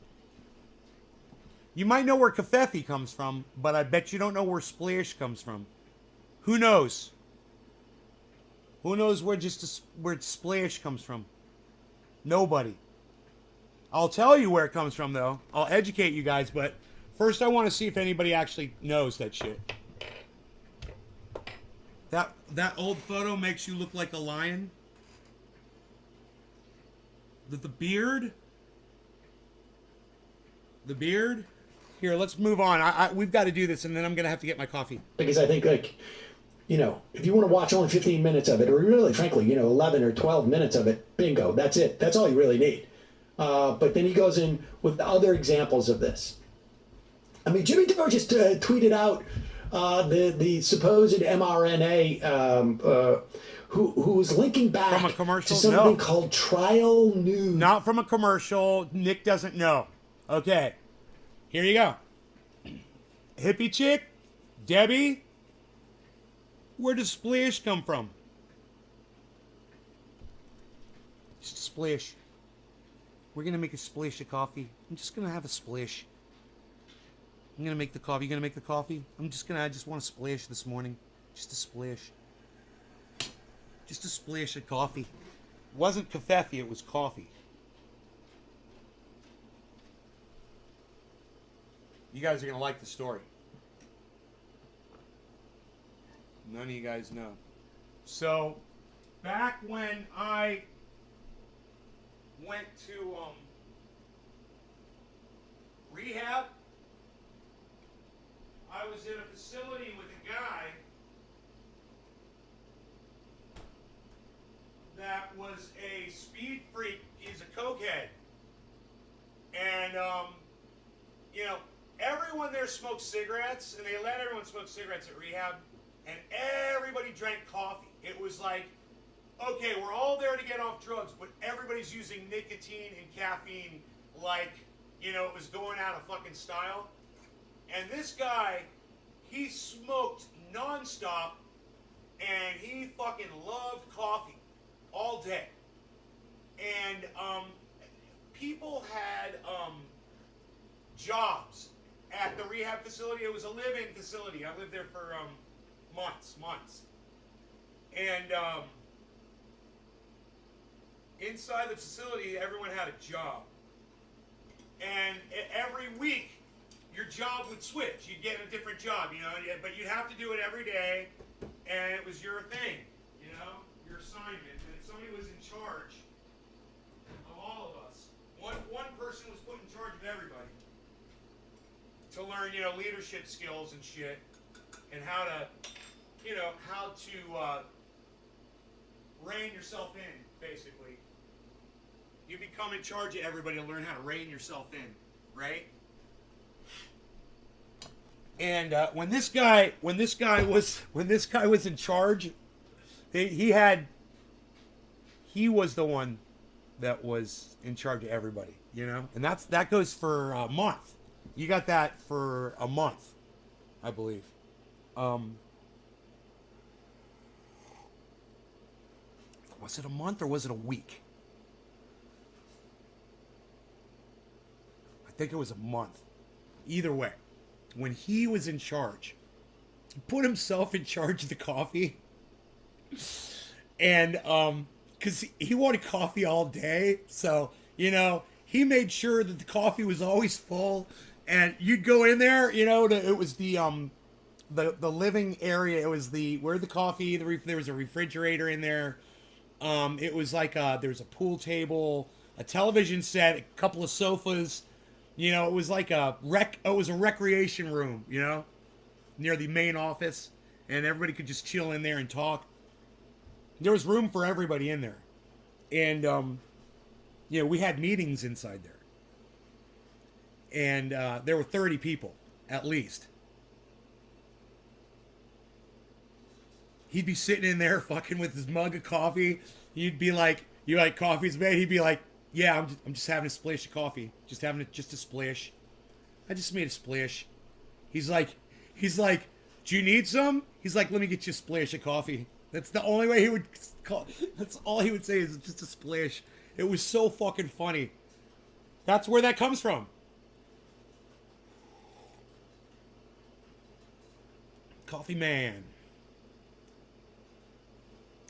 You might know where covfefe comes from, but I bet you don't know where splish comes from. Who knows? Who knows where where splish comes from? Nobody. I'll tell you where it comes from, though. I'll educate you guys, but first I want to see if anybody actually knows that shit. That old photo makes you look like a lion. The beard. The beard. Here, let's move on. We've got to do this, and then I'm going to have to get my coffee. Because I think, like, you know, if you want to watch only 15 minutes of it, or really, frankly, you know, 11 or 12 minutes of it, bingo, that's it. That's all you really need. But then he goes in with other examples of this. I mean, Jimmy Dore just tweeted out the supposed mRNA who's linking back from a commercial? to something called Trial News. Not from a commercial. Nick doesn't know. Okay. Here you go. Hippie chick, Debbie. Where does splish come from? Just a splish. We're gonna make a splish of coffee. I'm just gonna have a splish. I'm gonna make the coffee. You gonna make the coffee? I just want a splish this morning. Just a splish. Just a splish of coffee. It wasn't covfefe, it was coffee. You guys are going to like the story. None of you guys know. So, back when I went to rehab, I was in a facility with a guy that was a speed freak. He's a cokehead. And, you know, everyone there smoked cigarettes, and they let everyone smoke cigarettes at rehab, and everybody drank coffee. It was like, okay, we're all there to get off drugs, but everybody's using nicotine and caffeine like, you know, it was going out of fucking style. And this guy, he smoked nonstop, and he fucking loved coffee all day. And people had jobs at the rehab facility. It was a live-in facility. I lived there for months. And inside the facility, everyone had a job. And every week, your job would switch. You'd get a different job, you know, but you'd have to do it every day, and it was your thing, you know, your assignment. And somebody was in charge of all of us. One person was put in charge of everybody to learn, you know, leadership skills and shit, and how to, you know, how to rein yourself in, basically. You become in charge of everybody to learn how to rein yourself in, right? And when this guy was in charge, he was the one that was in charge of everybody, you know, and that goes for a month. You got that for a month, I believe. Was it a month or was it a week? I think it was a month. Either way, when he was in charge, he put himself in charge of the coffee. And because he wanted coffee all day, so, you know, he made sure that the coffee was always full. And you'd go in there, you know, it was the living area. It was where the coffee, there was a refrigerator in there. It was like there was a pool table, a television set, a couple of sofas. You know, it was like it was a recreation room, you know, near the main office, and everybody could just chill in there and talk. There was room for everybody in there. And you know, we had meetings inside there. And there were 30 people, at least. He'd be sitting in there fucking with his mug of coffee. You'd be like, "You like coffee's made?" He'd be like, "Yeah, I'm just having a splash of coffee. Just a splash. I just made a splash." He's like, "Do you need some?" He's like, "Let me get you a splash of coffee." That's the only way he would call. That's all he would say is just a splash. It was so fucking funny. That's where that comes from. Coffee man.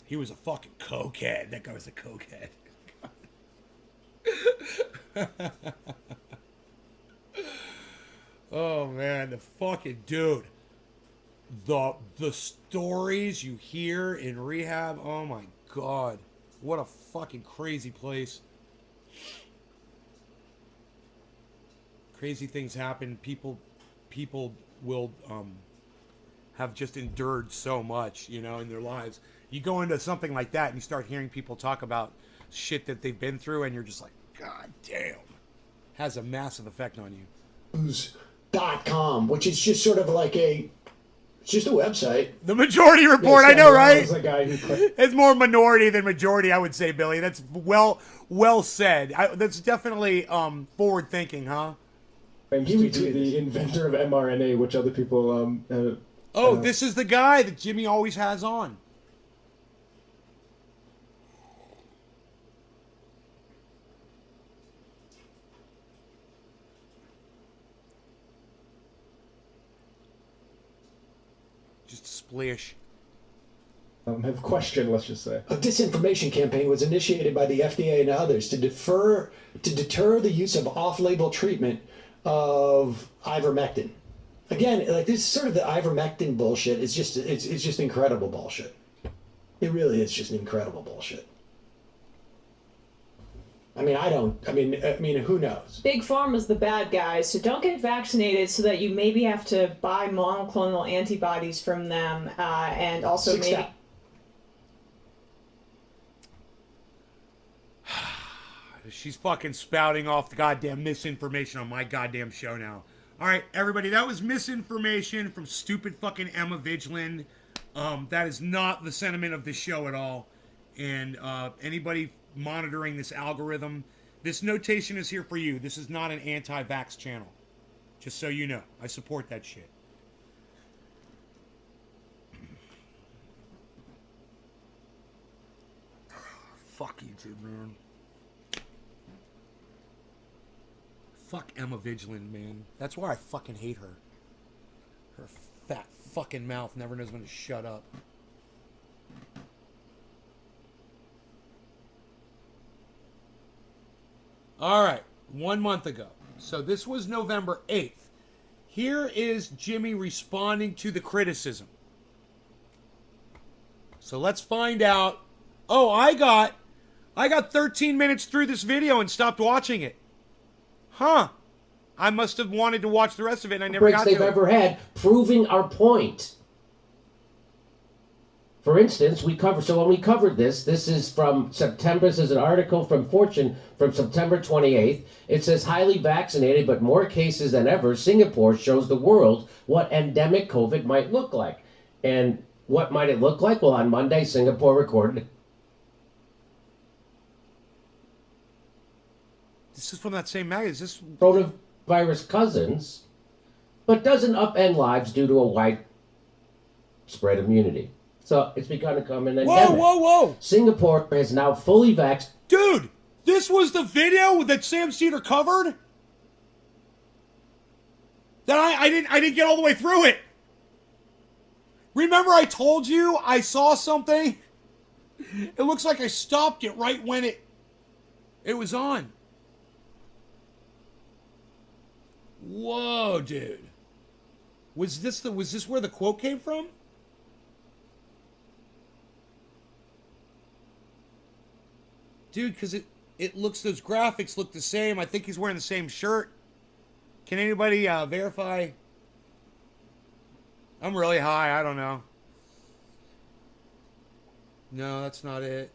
He was a fucking cokehead. That guy was a cokehead. Oh man, the fucking dude. The stories you hear in rehab, oh my god. What a fucking crazy place. Crazy things happen. People will have just endured so much, you know, in their lives. You go into something like that and you start hearing people talk about shit that they've been through, and you're just like, God damn. Has a massive effect on you. News.com, which is just sort of like it's just a website. The Majority Report, I know, right? A guy who It's more minority than majority, I would say, Billy. That's well said. That's definitely forward thinking, huh? claims to be the inventor of mRNA, which other people this is the guy that Jimmy always has on. Just a splash. have questioned, let's just say. A disinformation campaign was initiated by the FDA and others to deter the use of off-label treatment of ivermectin. Again, like this is sort of the ivermectin bullshit. It's just incredible bullshit. It really is just incredible bullshit. I mean, who knows? Big Pharma's the bad guys, so don't get vaccinated so that you maybe have to buy monoclonal antibodies from them, and also maybe... She's fucking spouting off the goddamn misinformation on my goddamn show now. Alright, everybody, that was misinformation from stupid fucking Emma Vigeland. That is not the sentiment of this show at all. And anybody monitoring this algorithm, this notation is here for you. This is not an anti-vax channel. Just so you know. I support that shit. Fuck YouTube, man. Fuck Emma Vigilant, man. That's why I fucking hate her. Her fat fucking mouth never knows when to shut up. All right, 1 month ago. So this was November 8th. Here is Jimmy responding to the criticism. So let's find out. Oh, I got 13 minutes through this video and stopped watching it. Huh. I must have wanted to watch the rest of it and I never got to it. They've ever had, proving our point. For instance, when we covered this is from September. This is an article from Fortune from September 28th. It says, highly vaccinated but more cases than ever, Singapore shows the world what endemic COVID might look like. And what might it look like? Well, on Monday, Singapore recorded. This is from that same magazine. Is this Coronavirus cousins, but doesn't upend lives due to a widespread immunity. So it's begun to come in endemic. Whoa! Singapore is now fully vaccinated. Dude, this was the video that Sam Cedar covered? That I didn't get all the way through it. Remember I told you I saw something? It looks like I stopped it right when it was on. Whoa, dude. Was this where the quote came from? Dude, because it looks, those graphics look the same. I think he's wearing the same shirt. Can anybody verify? I'm really high. I don't know. No, that's not it.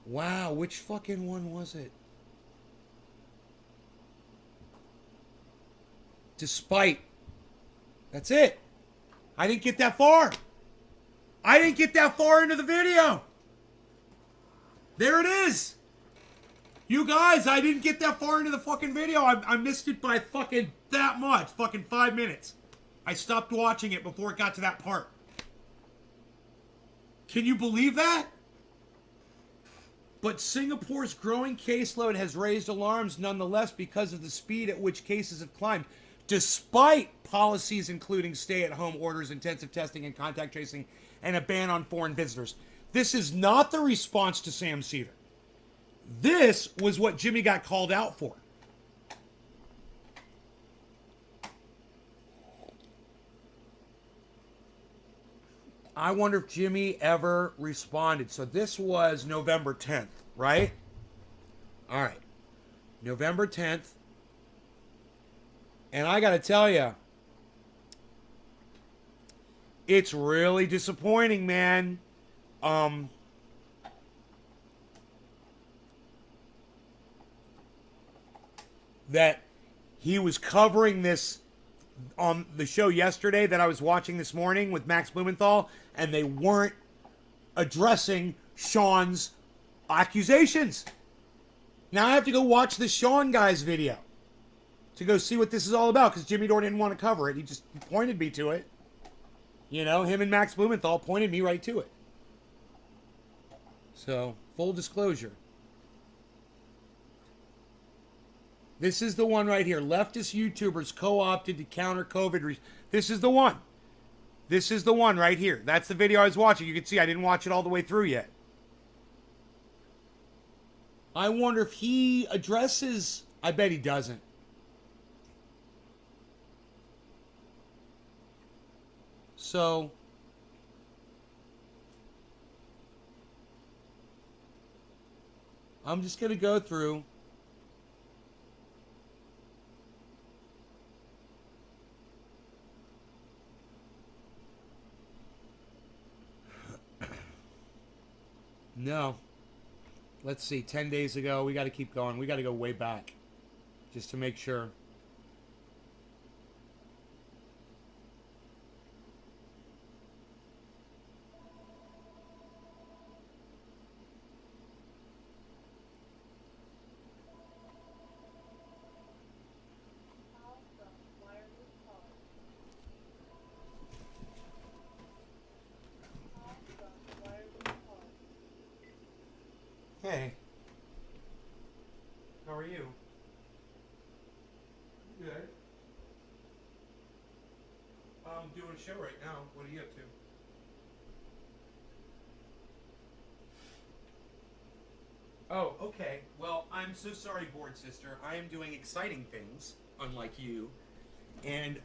Wow, which fucking one was it? Despite. That's it. I didn't get that far. I didn't get that far into the video. There it is. You guys, I didn't get that far into the fucking video. I missed it by fucking that much. Fucking 5 minutes. I stopped watching it before it got to that part. Can you believe that? But Singapore's growing caseload has raised alarms nonetheless because of the speed at which cases have climbed, despite policies including stay-at-home orders, intensive testing and contact tracing, and a ban on foreign visitors. This is not the response to Sam Cedar. This was what Jimmy got called out for. I wonder if Jimmy ever responded. So this was November 10th, right? All right. November 10th. And I got to tell you, it's really disappointing, man. That he was covering this on the show yesterday that I was watching this morning with Max Blumenthal, and they weren't addressing Sean's accusations. Now I have to go watch the Sean guy's video to go see what this is all about, because Jimmy Dore didn't want to cover it. He just pointed me to it. You know, him and Max Blumenthal pointed me right to it. So, full disclosure. This is the one right here. Leftist YouTubers co-opted to counter COVID. This is the one. This is the one right here. That's the video I was watching. You can see I didn't watch it all the way through yet. I wonder if he addresses... I bet he doesn't. So... I'm just going to go through... No. Let's see, 10 days ago. We got to keep going. We got to go way back just to make sure. Hey. How are you? Good. I'm doing a show right now. What are you up to? Oh, okay. Well, I'm so sorry, bored sister. I am doing exciting things, unlike you. And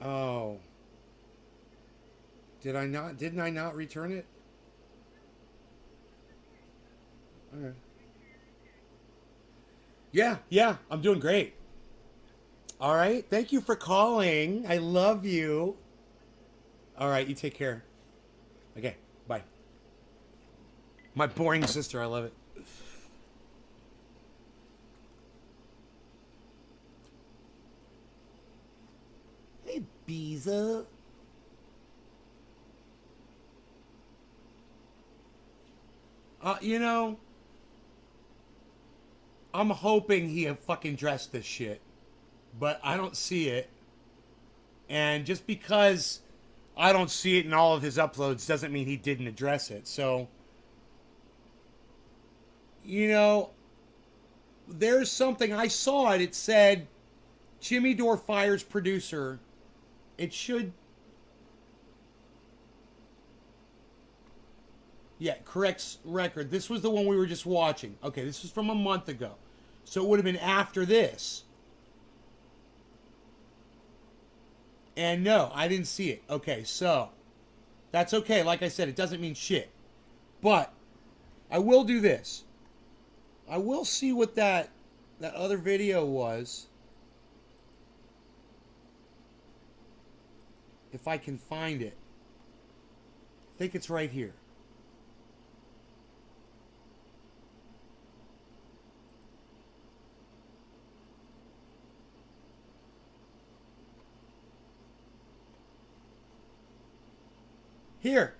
oh. Didn't I not return it? Okay. Yeah, I'm doing great. All right. Thank you for calling. I love you. All right, you take care. Okay, bye. My boring sister, I love it. Hey, Beeza. You know, I'm hoping he fucking addressed this shit, but I don't see it. And just because I don't see it in all of his uploads doesn't mean he didn't address it. So, you know, there's something, I saw it, it said, Jimmy Dore fires producer. It should, yeah, corrects record. This was the one we were just watching. Okay, this was from a month ago. So it would have been after this. And no, I didn't see it. Okay, so that's okay. Like I said, it doesn't mean shit. But I will do this. I will see what that other video was. If I can find it. I think it's right here. Here,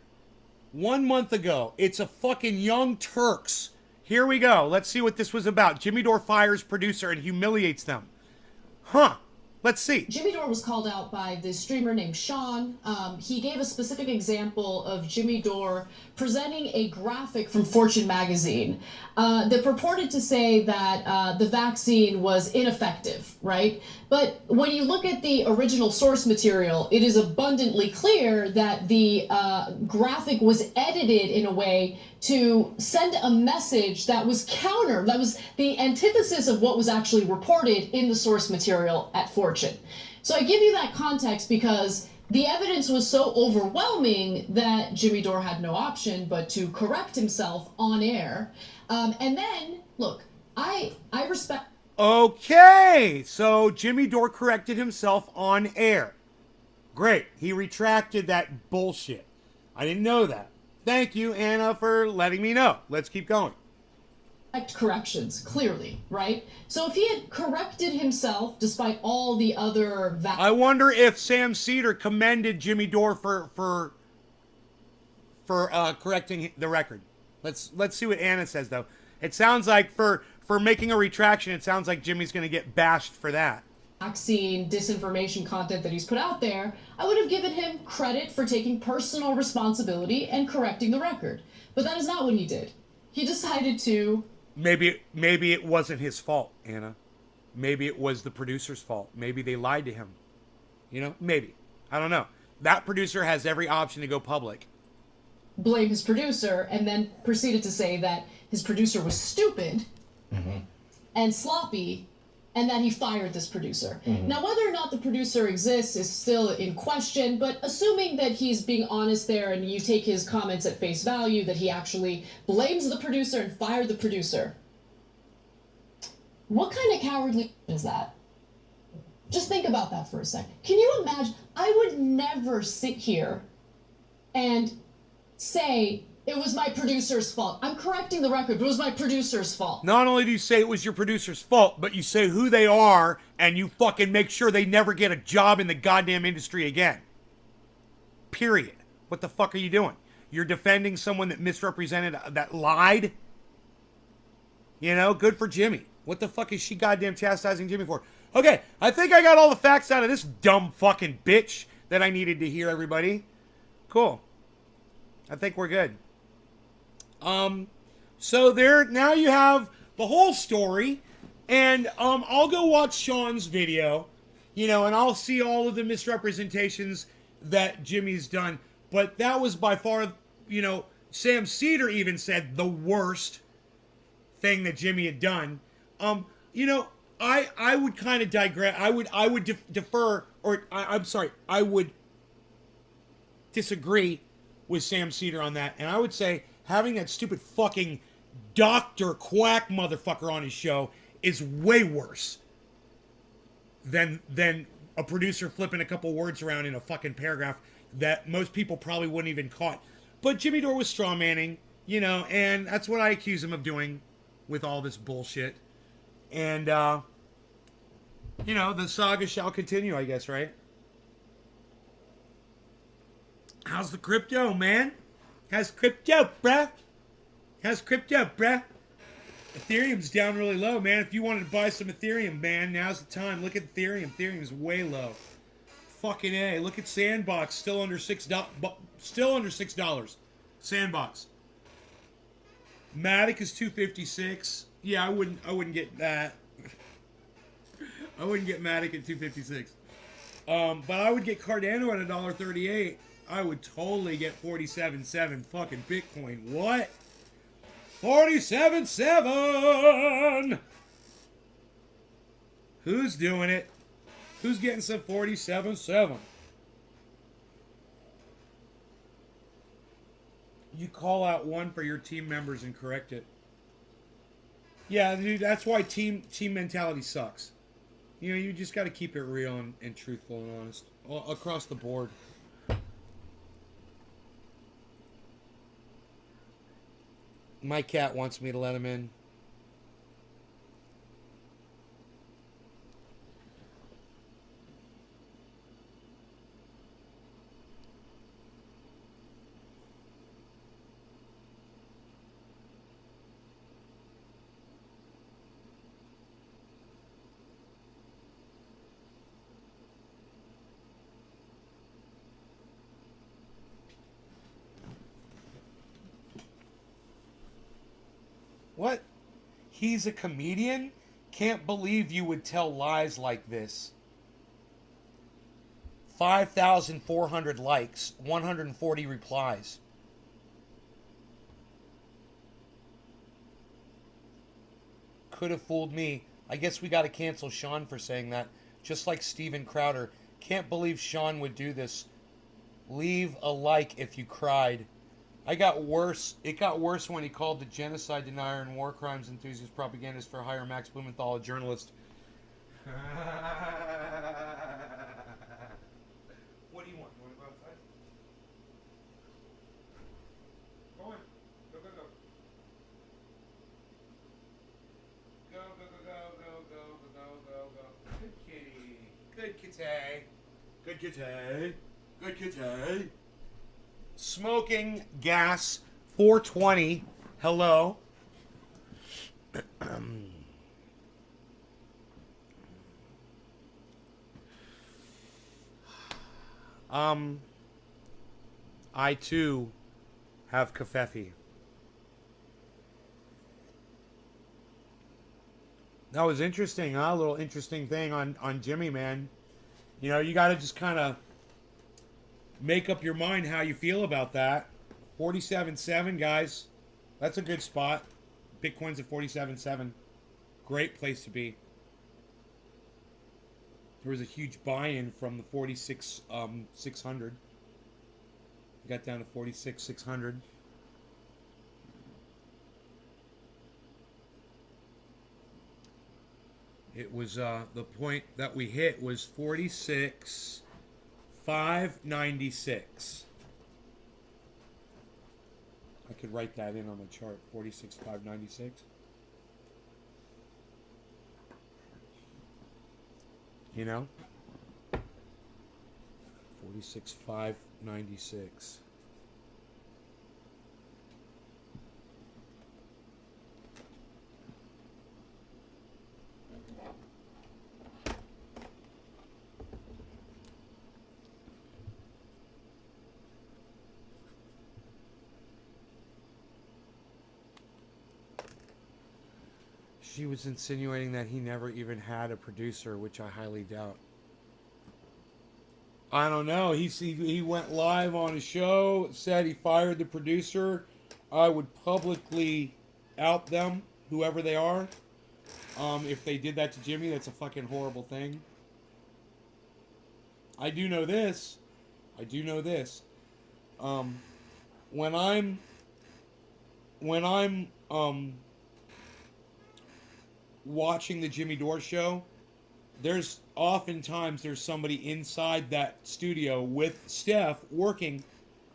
1 month ago, it's a fucking Young Turks. Here we go. Let's see what this was about. Jimmy Dore fires producer and humiliates them. Huh. Let's see. Jimmy Dore was called out by this streamer named Sean. He gave a specific example of Jimmy Dore presenting a graphic from Fortune magazine that purported to say that the vaccine was ineffective, right? But when you look at the original source material, it is abundantly clear that the graphic was edited in a way to send a message that was that was the antithesis of what was actually reported in the source material at Fortune. So I give you that context because the evidence was so overwhelming that Jimmy Dore had no option but to correct himself on air. And then, look, I respect... Okay, so Jimmy Dore corrected himself on air. Great, he retracted that bullshit. I didn't know that. Thank you, Anna, for letting me know. Let's keep going. Corrections, clearly, right? So if he had corrected himself despite all the other... I wonder if Sam Cedar commended Jimmy Dore for correcting the record. Let's see what Anna says, though. It sounds like for making a retraction, it sounds like Jimmy's going to get bashed for that. Vaccine disinformation content that he's put out there, I would have given him credit for taking personal responsibility and correcting the record. But that is not what he did. He decided to... Maybe it wasn't his fault, Anna. Maybe it was the producer's fault. Maybe they lied to him. You know, maybe. I don't know. That producer has every option to go public. Blame his producer and then proceeded to say that his producer was stupid and sloppy and that he fired this producer. Now, whether or not the producer exists is still in question, but assuming that he's being honest there and you take his comments at face value, that he actually blames the producer and fired the producer, what kind of cowardly is that? Just think about that for a second. Can you imagine? I would never sit here and say, it was my producer's fault. I'm correcting the record, but it was my producer's fault. Not only do you say it was your producer's fault, but you say who they are and you fucking make sure they never get a job in the goddamn industry again. Period. What the fuck are you doing? You're defending someone that misrepresented, that lied? You know, good for Jimmy. What the fuck is she goddamn chastising Jimmy for? Okay, I think I got all the facts out of this dumb fucking bitch. that I needed to hear, everybody. Cool. I think we're good. So there, now you have the whole story, and I'll go watch Sean's video, you know, and I'll see all of the misrepresentations that Jimmy's done. But that was by far, you know, Sam Cedar even said the worst thing that Jimmy had done. You know, I would kind of digress. I would defer, or I'm sorry, I would disagree with Sam Cedar on that, and I would say having that stupid fucking Dr. Quack motherfucker on his show is way worse than a producer flipping a couple words around in a fucking paragraph that most people probably wouldn't even caught. But Jimmy Dore was strawmanning, you know, and that's what I accuse him of doing with all this bullshit. And, you know, the saga shall continue, I guess, right? How's the crypto, man? How's crypto, bruh? How's crypto, bruh? Ethereum's down really low, man. If you wanted to buy some Ethereum, man, now's the time. Look at Ethereum. Ethereum's way low. Fucking A. Look at Sandbox, still under $6. Sandbox. Matic is 256. Yeah, I wouldn't get that. I wouldn't get Matic at 256. But I would get Cardano at $1.38. I would totally get 47.7 fucking Bitcoin. What? 47.7! Who's doing it? Who's getting some 47.7? You call out one for your team members and correct it. Yeah, dude, that's why team mentality sucks. You know, you just got to keep it real and truthful and honest across the board. My cat wants me to let him in. What? He's a comedian? Can't believe you would tell lies like this. 5,400 likes, 140 replies. Could have fooled me. I guess we got to cancel Sean for saying that. Just like Steven Crowder. Can't believe Sean would do this. Leave a like if you cried. It got worse when he called the genocide denier and war crimes enthusiast propagandist for hire Max Blumenthal a journalist. What do you want? You want to go outside? Go in. Go, go, go. Go, go, go, go, go, go, go, go, go. Good kitty. Good kitty. Good kitty. Good kitty. Smoking Gas 420. Hello. I too have kafefe. That was interesting, huh? A little interesting thing on Jimmy, man. You know, you got to just kind of make up your mind how you feel about that. 47.7, guys. That's a good spot. Bitcoin's at 47.7. Great place to be. There was a huge buy-in from the 46,600. Got down to 46,600. It was the point that we hit was 46,596. I could write that in on the chart. 46,596. You know? 46,596. She was insinuating that he never even had a producer, which I highly doubt. I don't know. He went live on a show, said he fired the producer. I would publicly out them, whoever they are. If they did that to Jimmy, that's a fucking horrible thing. I do know this. When I'm watching the Jimmy Dore show, there's somebody inside that studio with Steph working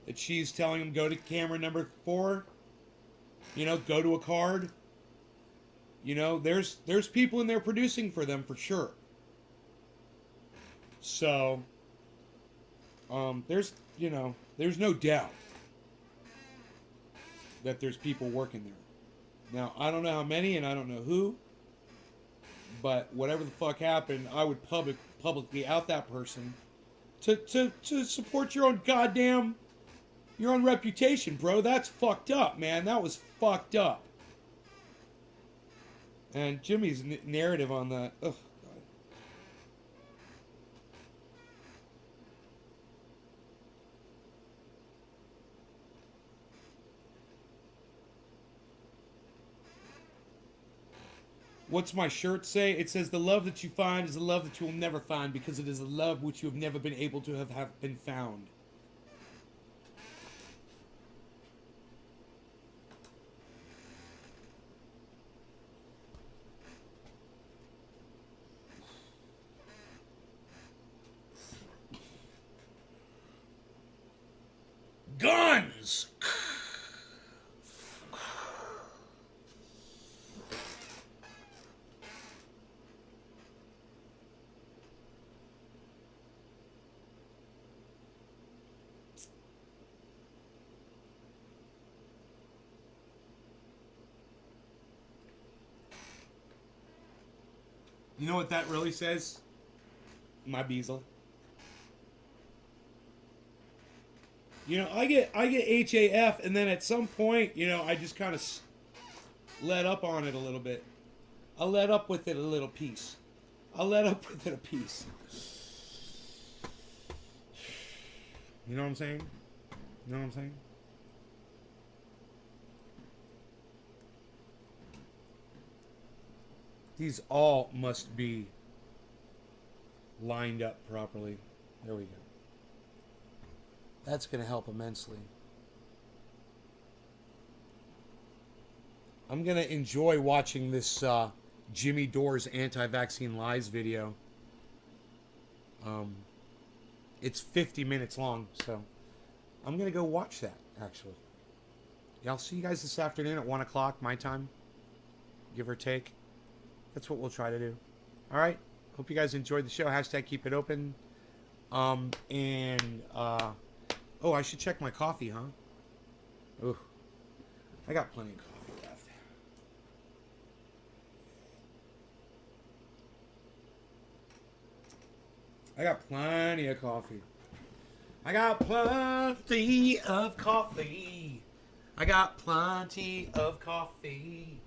that she's telling him, go to camera number 4, go to a card. There's people in there producing for them for sure. So there's no doubt that there's people working there. Now, I don't know how many and I don't know who, but whatever the fuck happened, I would publicly out that person to support your own reputation, bro. That's fucked up, man. That was fucked up. And Jimmy's narrative on that, ugh. What's my shirt say? It says, the love that you find is a love that you will never find, because it is a love which you have never been able to have been found. Guns! You know what that really says? My Beazle. I get HAF, and then at some point, I just kind of let up on it a little bit. I let up with it a little piece. You know what I'm saying? These all must be lined up properly. There we go. That's going to help immensely. I'm going to enjoy watching this Jimmy Dore's anti-vaccine lies video. It's 50 minutes long, so I'm going to go watch that, actually. Yeah, I'll see you guys this afternoon at 1 o'clock, my time. Give or take. That's what we'll try to do. All right. Hope you guys enjoyed the show. Hashtag keep it open. Oh, I should check my coffee, huh? Ooh. I got plenty of coffee left. I got plenty of coffee. I got plenty of coffee. I got plenty of coffee.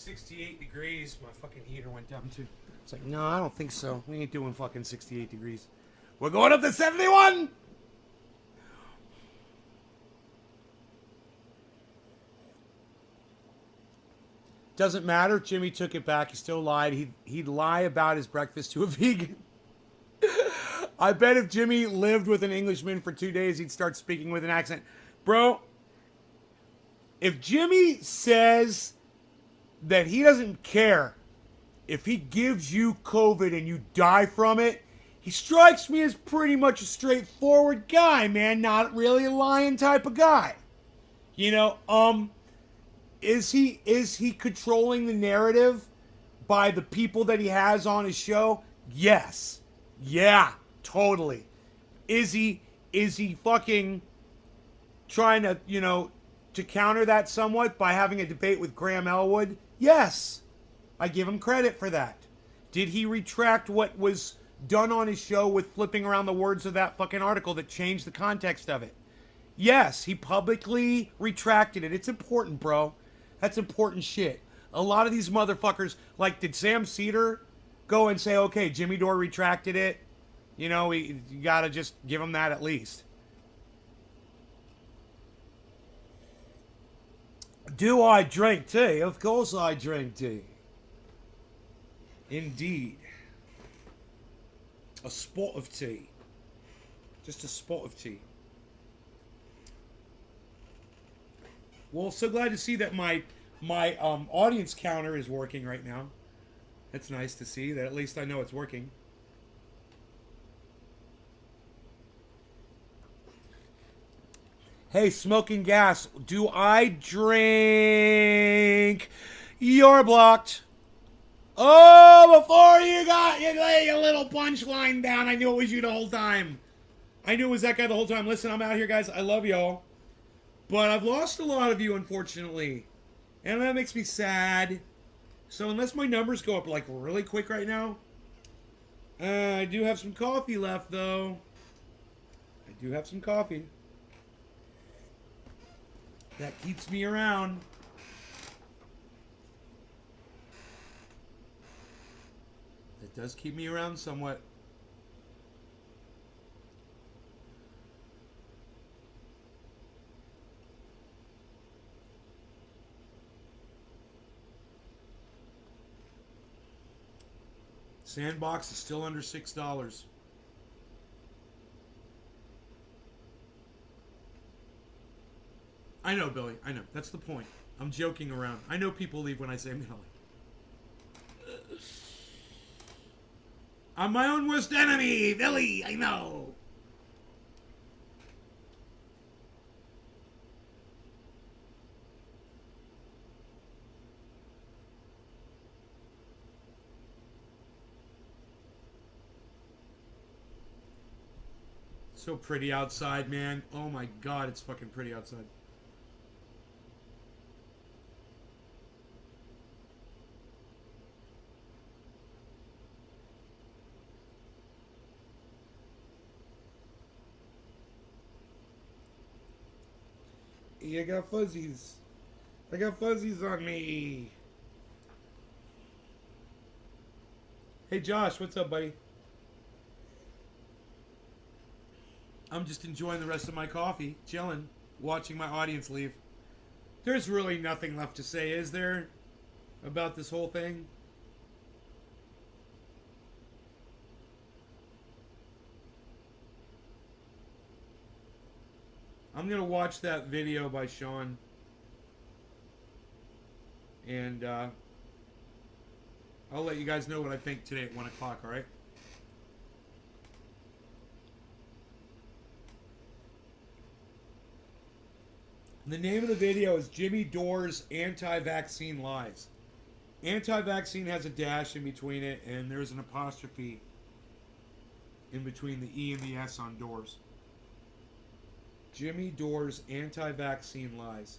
68 degrees. My fucking heater went down too. It's like, no, I don't think so. We ain't doing fucking 68 degrees. We're going up to 71! Doesn't matter. Jimmy took it back. He still lied. He'd lie about his breakfast to a vegan. I bet if Jimmy lived with an Englishman for 2 days, he'd start speaking with an accent. Bro, if Jimmy says that he doesn't care if he gives you COVID and you die from it, he strikes me as pretty much a straightforward guy, man. Not really a lying type of guy. You know, is he controlling the narrative by the people that he has on his show? Yes. Yeah, totally. Is he fucking trying to, you know, to counter that somewhat by having a debate with Graham Elwood? Yes. I give him credit for that. Did he retract what was done on his show with flipping around the words of that fucking article that changed the context of it? Yes, he publicly retracted it. It's important, bro. That's important shit. A lot of these motherfuckers, like, did Sam Cedar go and say, okay, Jimmy Dore retracted it? You know, you gotta just give him that at least. Do I drink tea? Of course I drink tea. Indeed. A spot of tea. Just a spot of tea. Well, so glad to see that my audience counter is working right now. It's nice to see that at least I know it's working. Hey, Smoking Gas, do I drink? You're blocked. Oh, before you lay a little punchline down, I knew it was you the whole time. I knew it was that guy the whole time. Listen, I'm out here, guys. I love y'all. But I've lost a lot of you, unfortunately. And that makes me sad. So unless my numbers go up, like, really quick right now. I do have some coffee left, though. I do have some coffee. That keeps me around. It does keep me around somewhat. Sandbox is still under $6. I know, Billy. I know. That's the point. I'm joking around. I know people leave when I say Billy. I'm my own worst enemy, Billy. I know. So pretty outside, man. Oh my God, it's fucking pretty outside. I got fuzzies. I got fuzzies on me. Hey Josh, what's up, buddy? I'm just enjoying the rest of my coffee, chilling, watching my audience leave. There's really nothing left to say, is there, about this whole thing? I'm going to watch that video by Sean. And I'll let you guys know what I think today at 1 o'clock, alright? The name of the video is Jimmy Dore's Anti-Vaccine Lies. Anti-vaccine has a dash in between it, and there's an apostrophe in between the E and the S on Doors. Jimmy Dore's Anti-Vaccine Lies.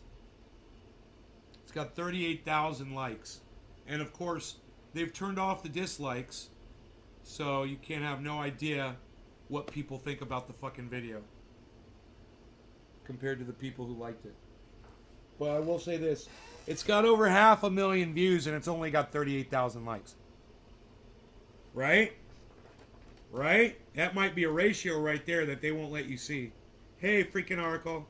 It's got 38,000 likes. And of course, they've turned off the dislikes, so you can't have no idea what people think about the fucking video compared to the people who liked it. But I will say this. It's got over 500,000 views and it's only got 38,000 likes. Right? Right? That might be a ratio right there that they won't let you see. Hey, freaking article.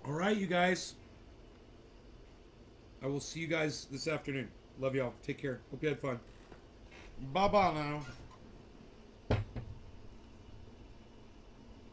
All right, you guys. I will see you guys this afternoon. Love y'all. Take care. Hope you had fun. Bye-bye now.